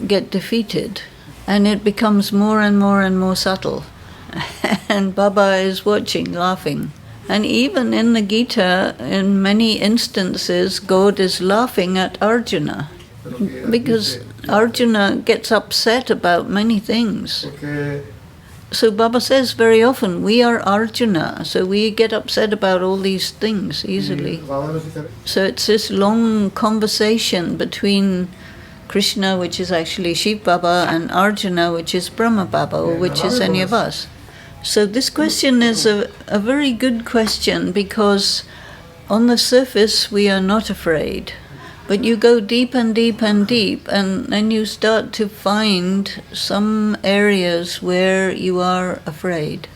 get defeated. And it becomes more and more and more subtle. And Baba is watching, laughing. And even in the Gita, in many instances, God is laughing at Arjuna. Because Arjuna gets upset about many things. So Baba says very often, we are Arjuna, so we get upset about all these things easily. So it's this long conversation between Krishna, which is actually Shiv Baba, and Arjuna, which is Brahma Baba, or which is any of us. So this question is a very good question, because on the surface we are not afraid. But you go deep and deep and deep, and then you start to find some areas where you are afraid.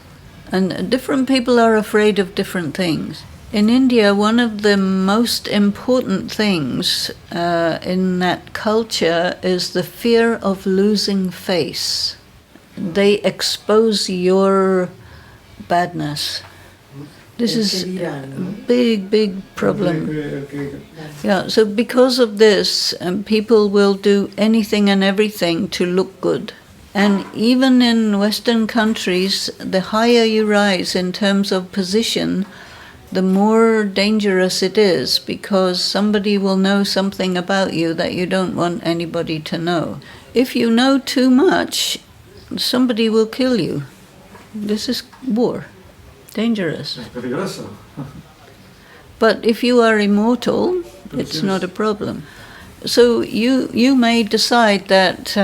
And different people are afraid of different things. In India, one of the most important things in that culture is the fear of losing face. They expose your badness. This is a big, big problem. Yeah, so because of this, people will do anything and everything to look good. And even in Western countries, the higher you rise in terms of position, the more dangerous it is, because somebody will know something about you that you don't want anybody to know. If you know too much, somebody will kill you. This is war. Dangerous. But if you are immortal, it's not a problem. So you may decide that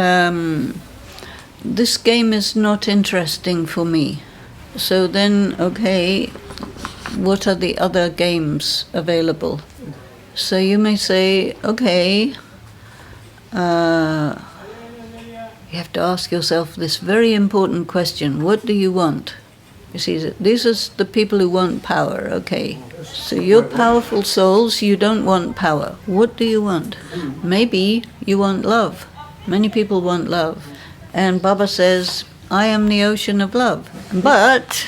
this game is not interesting for me. So then, okay, what are the other games available? So you may say, okay, you have to ask yourself this very important question: what do you want? You see, these are the people who want power, okay. So you're powerful souls, you don't want power. What do you want? Maybe you want love. Many people want love. And Baba says, I am the ocean of love. But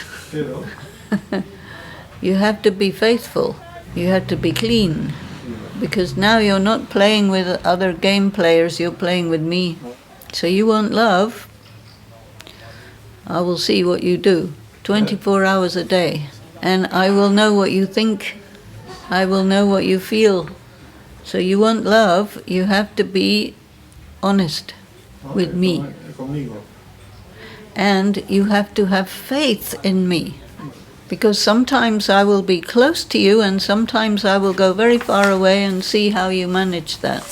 you have to be faithful. You have to be clean. Because now you're not playing with other game players, you're playing with me. So you want love, I will see what you do. 24 hours a day, and I will know what you think, I will know what you feel. So you want love, you have to be honest with me. And you have to have faith in me, because sometimes I will be close to you and sometimes I will go very far away and see how you manage that.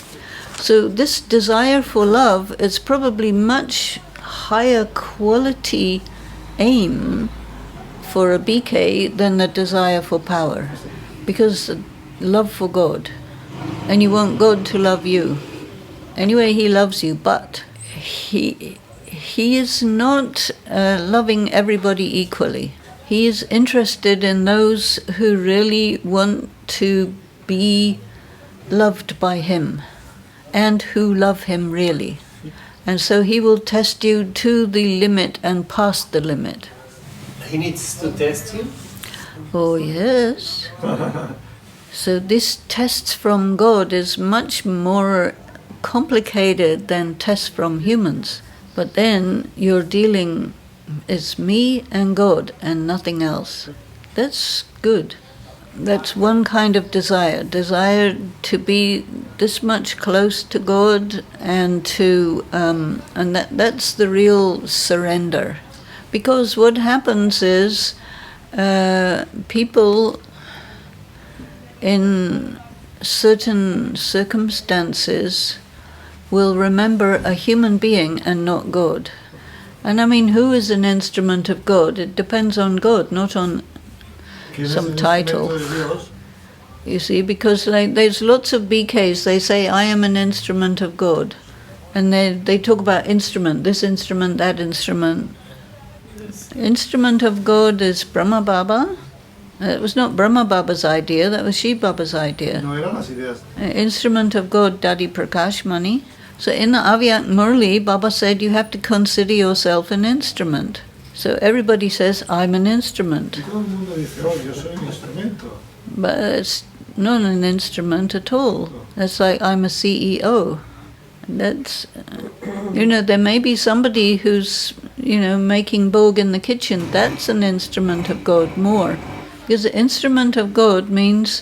So this desire for love is probably much higher quality aim for a BK than the desire for power, because love for God, and you want God to love you. Anyway, he loves you, but he is not loving everybody equally. He is interested in those who really want to be loved by him and who love him really. And so he will test you to the limit and past the limit. He needs to test you? Oh, yes. So this tests from God is much more complicated than tests from humans. But then you're dealing, it's me and God and nothing else. That's good. That's one kind of desire to be this much close to God, and to and that's the real surrender. Because what happens is people in certain circumstances will remember a human being and not God. And I mean, who is an instrument of God? It depends on God, not on some title. You see, because like there's lots of BKs, they say, I am an instrument of God. And they talk about instrument, this instrument, that instrument. Instrument of God is Brahma Baba. It was not Brahma Baba's idea, that was Shiv Baba's idea. No eran las ideas. Instrument of God, Dadi Prakash Mani. So in the Avyak Murli, Baba said you have to consider yourself an instrument. So everybody says, I'm an instrument. Y todo el mundo dice, oh, yo soy un instrumento. But it's not an instrument at all. That's like, I'm a CEO. That's, there may be somebody who's, making bhog in the kitchen. That's an instrument of God more. Because the instrument of God means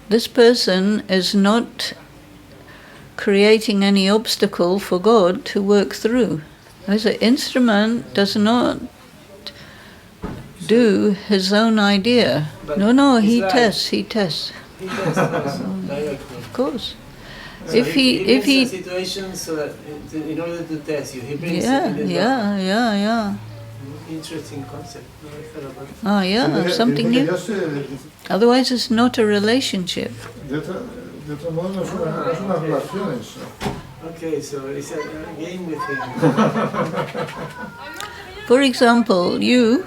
this person is not creating any obstacle for God to work through. As an instrument does not do his own idea. But No, he like- tests. He tests also directly. Of course. So If he brings a situation so that in order to test you, he brings yeah, it in the yeah. Interesting concept. Never thought about it. Yeah, something new. Otherwise it's not a relationship. De otro modo no es una relación eso. Okay, so it's a game with him. For example, you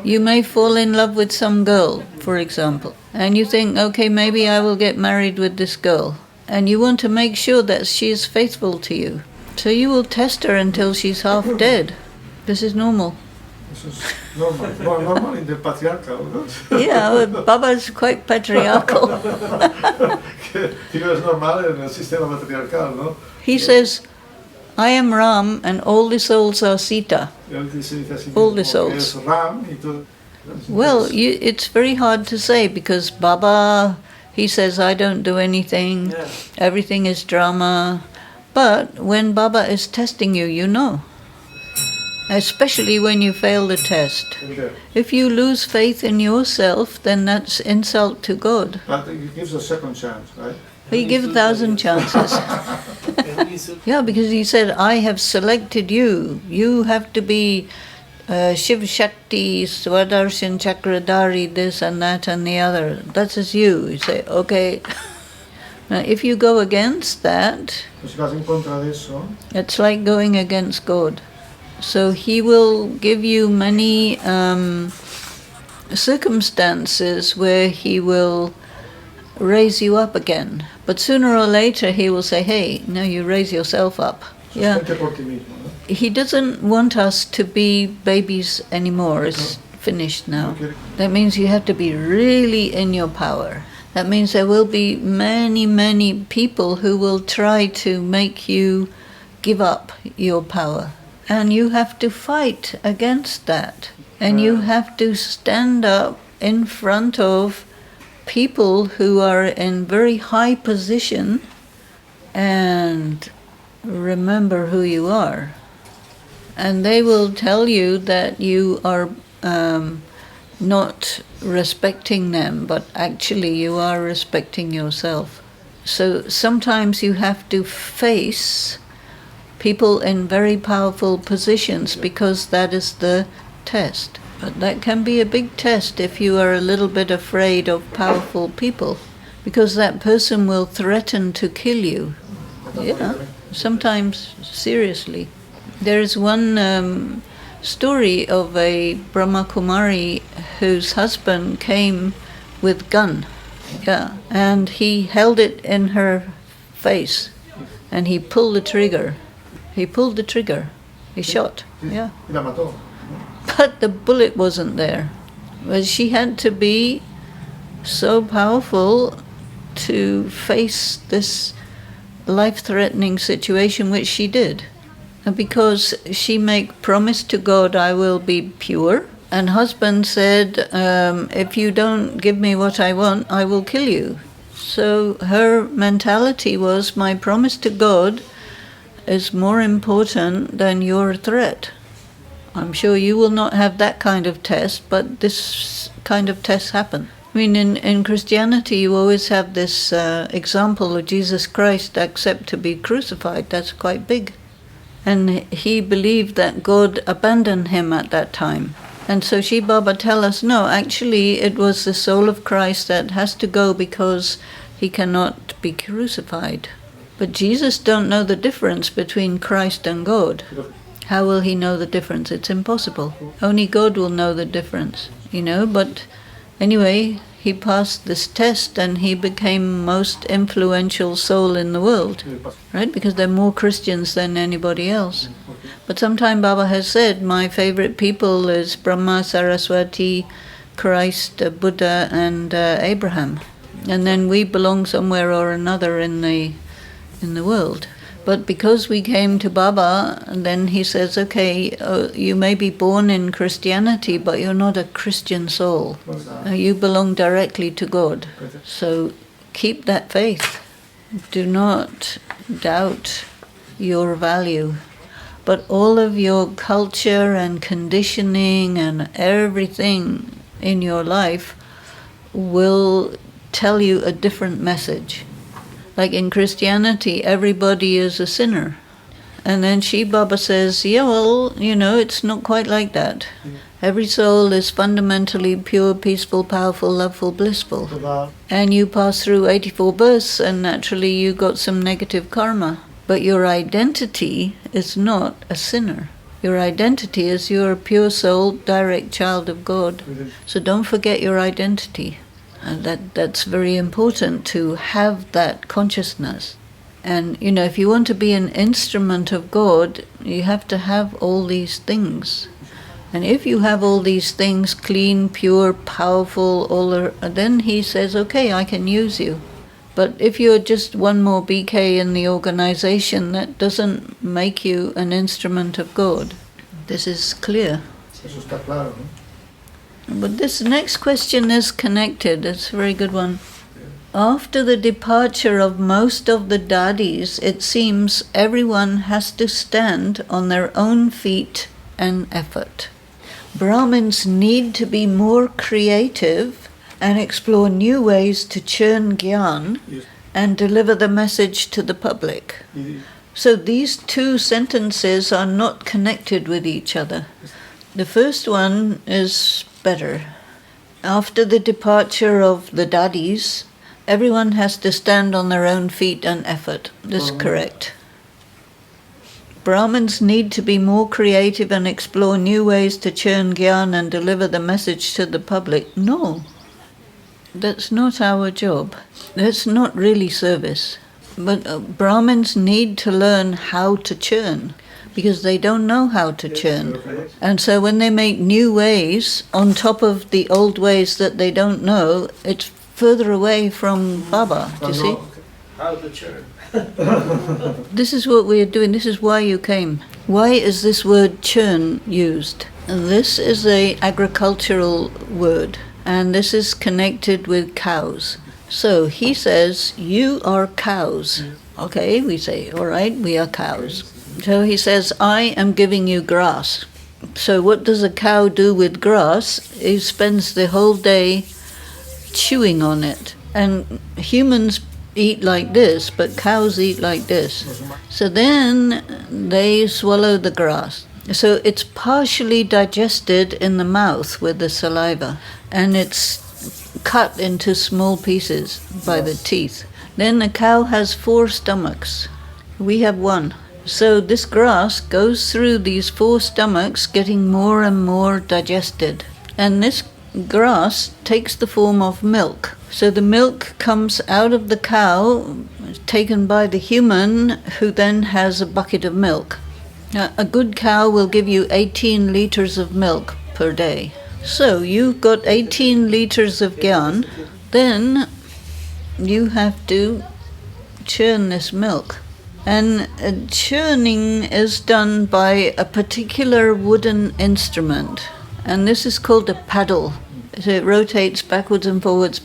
may fall in love with some girl, for example, and you think, okay, maybe I will get married with this girl, and you want to make sure that she is faithful to you. So you will test her until she's half dead. This is normal. Eso es normal. Normal in the patriarchal, ¿no? Yeah, well, Baba is quite patriarchal. Digo, es normal en el sistema patriarcal, ¿no? He says, I am Ram and all the souls are Sita. All the souls. Well, it's very hard to say because Baba, he says, I don't do anything. Yeah. Everything is drama. But when Baba is testing you, you know. Especially when you fail the test. Okay. If you lose faith in yourself, then that's insult to God. But he gives a second chance, right? He gives 1,000 chances. Yeah, because he said, I have selected you. You have to be Shiv Shakti, Swadarshan Chakradari, this and that and the other. That is you. You say, okay. Now, if you go against that, Pues si vas en contra de eso, it's like going against God. So he will give you many circumstances where he will raise you up again. But sooner or later he will say, hey, now you raise yourself up. Yeah. sostente por ti mismo, ¿no? He doesn't want us to be babies anymore. It's finished now. Okay. That means you have to be really in your power. That means there will be many, many people who will try to make you give up your power. And you have to fight against that. And you have to stand up in front of people who are in very high position and remember who you are. And they will tell you that you are not respecting them, but actually you are respecting yourself. So sometimes you have to face people in very powerful positions because that is the test. But that can be a big test if you are a little bit afraid of powerful people, because that person will threaten to kill you. Yeah, sometimes seriously. There is one story of a Brahma Kumari whose husband came with gun. Yeah, and he held it in her face and he pulled the trigger. He pulled the trigger. He shot. Yeah. Y la mató. But the bullet wasn't there. But she had to be so powerful to face this life-threatening situation, which she did. And because she made promise to God, I will be pure. And husband said, if you don't give me what I want, I will kill you. So her mentality was, my promise to God is more important than your threat. I'm sure you will not have that kind of test, but this kind of tests happen. I mean, in Christianity, you always have this example of Jesus Christ accept to be crucified. That's quite big. And he believed that God abandoned him at that time. And so Shri Baba tell us, no, actually it was the soul of Christ that has to go because he cannot be crucified. But Jesus don't know the difference between Christ and God. How will he know the difference? It's impossible. Only God will know the difference, but anyway, he passed this test and he became most influential soul in the world, right? Because there are more Christians than anybody else. But sometime Baba has said, my favorite people is Brahma, Saraswati, Christ, Buddha, and Abraham. And then we belong somewhere or another in the world. But because we came to Baba, then he says, okay, you may be born in Christianity, but you're not a Christian soul. You belong directly to God. So keep that faith. Do not doubt your value. But all of your culture and conditioning and everything in your life will tell you a different message. Like in Christianity, everybody is a sinner. And then Shiv Baba says, yeah, well, it's not quite like that. Every soul is fundamentally pure, peaceful, powerful, loveful, blissful. And you pass through 84 births and naturally you got some negative karma. But your identity is not a sinner. Your identity is you're a pure soul, direct child of God. So don't forget your identity. And that's very important to have that consciousness. And, if you want to be an instrument of God, you have to have all these things. And if you have all these things, clean, pure, powerful, then he says, okay, I can use you. But if you're just one more BK in the organization, that doesn't make you an instrument of God. This is clear. Eso está claro, ¿no? But this next question is connected. It's a very good one. After the departure of most of the dadis, it seems everyone has to stand on their own feet and effort. Brahmins need to be more creative and explore new ways to churn gyan and deliver the message to the public. So these two sentences are not connected with each other. The first one is better. After the departure of the dadis, everyone has to stand on their own feet and effort. This is correct. Brahmins need to be more creative and explore new ways to churn gyan and deliver the message to the public. No, that's not our job. That's not really service. But Brahmins need to learn how to churn, because they don't know how to churn. And so when they make new ways on top of the old ways that they don't know, it's further away from Baba, do you see? How to churn. This is what we are doing. This is why you came. Why is this word churn used? And this is an agricultural word, and this is connected with cows. So he says, you are cows. Okay, we say, all right, we are cows. So he says, I am giving you grass. So what does a cow do with grass? He spends the whole day chewing on it. And humans eat like this, but cows eat like this. So then they swallow the grass. So it's partially digested in the mouth with the saliva, and it's cut into small pieces by the teeth. Then the cow has 4 stomachs. We have 1. So this grass goes through these 4 stomachs, getting more and more digested. And this grass takes the form of milk. So the milk comes out of the cow, taken by the human, who then has a bucket of milk. Now, a good cow will give you 18 liters of milk per day. So you've got 18 liters of gyan, then you have to churn this milk. And churning is done by a particular wooden instrument, and this is called a paddle. So it rotates backwards and forwards,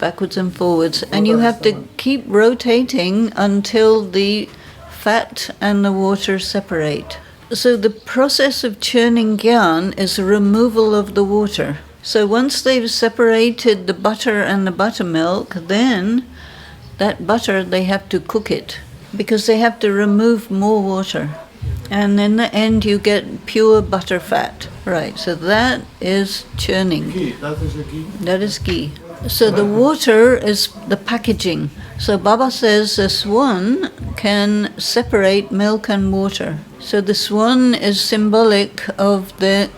and you have to keep rotating until the fat and the water separate. So the process of churning gyan is a removal of the water. So once they've separated the butter and the buttermilk, then that butter, they have to cook it, because they have to remove more water. And in the end you get pure butter fat. Right, so that is churning. Ghee, that is the ghee. That is ghee. So the water is the packaging. So Baba says the swan can separate milk and water. So the swan is symbolic of the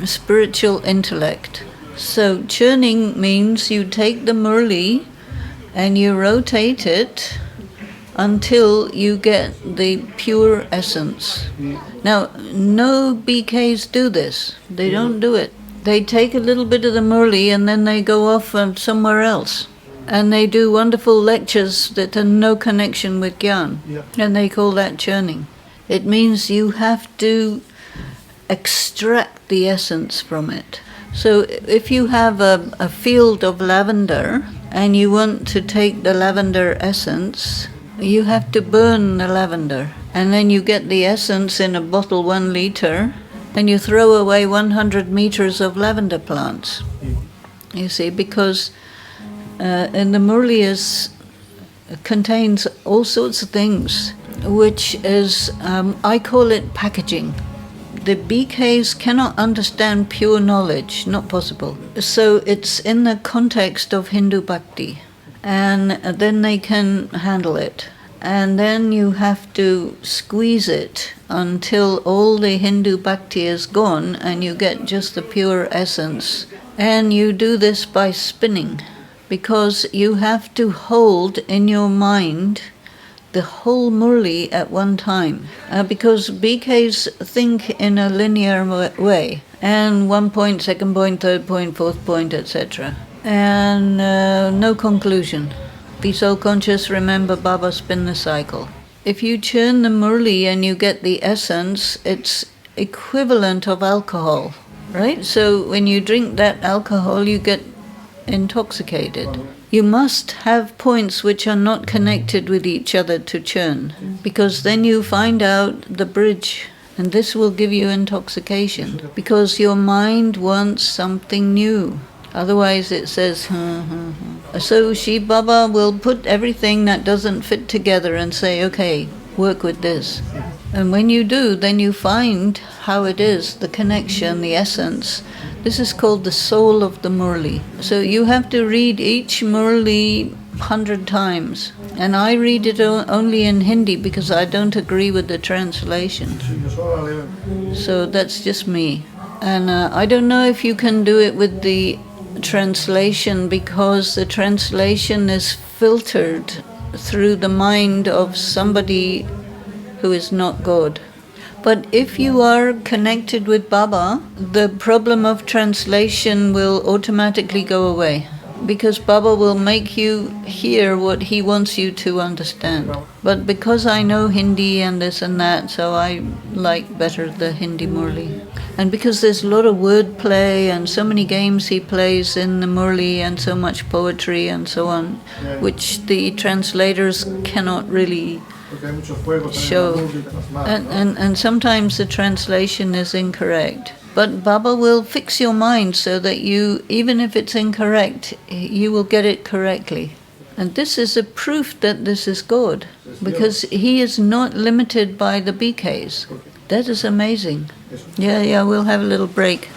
spiritual intellect. So churning means you take the murli and you rotate it until you get the pure essence. Now, no BKs do this. They don't do it. They take a little bit of the murli and then they go off somewhere else. And they do wonderful lectures that have no connection with Gyan. Yeah. And they call that churning. It means you have to extract the essence from it. So if you have a field of lavender and you want to take the lavender essence, you have to burn the lavender, and then you get the essence in a bottle 1 liter, and you throw away 100 meters of lavender plants. You see, because in the murli contains all sorts of things. which is, I call it packaging. The BKs cannot understand pure knowledge, not possible. So it's in the context of Hindu bhakti, and then they can handle it. And then you have to squeeze it until all the Hindu bhakti is gone and you get just the pure essence. And you do this by spinning, because you have to hold in your mind the whole Murli at one time, because BKs think in a linear way, and 1 point, 2nd point, 3rd point, 4th point, etc. And no conclusion. Be so conscious, remember Baba, spin the cycle. If you churn the Murli and you get the essence, it's equivalent of alcohol, right? So when you drink that alcohol, you get intoxicated. You must have points which are not connected with each other to churn, because then you find out the bridge, and this will give you intoxication, because your mind wants something new. Otherwise it says, So Shiv Baba will put everything that doesn't fit together and say, okay, work with this. And when you do, then you find how it is, the connection, the essence. This is called the soul of the Murli. So you have to read each Murli 100 times. And I read it only in Hindi because I don't agree with the translation. So that's just me. And I don't know if you can do it with the translation, because the translation is filtered through the mind of somebody who is not God. But if you are connected with Baba, the problem of translation will automatically go away, because Baba will make you hear what he wants you to understand. But because I know Hindi and this and that, so I like better the Hindi Murli. And because there's a lot of wordplay and so many games he plays in the Murli and so much poetry and so on, which the translators cannot really show. And sometimes the translation is incorrect. But Baba will fix your mind so that you, even if it's incorrect, you will get it correctly. And this is a proof that this is God, because he is not limited by the BKs. That is amazing. Yeah, we'll have a little break.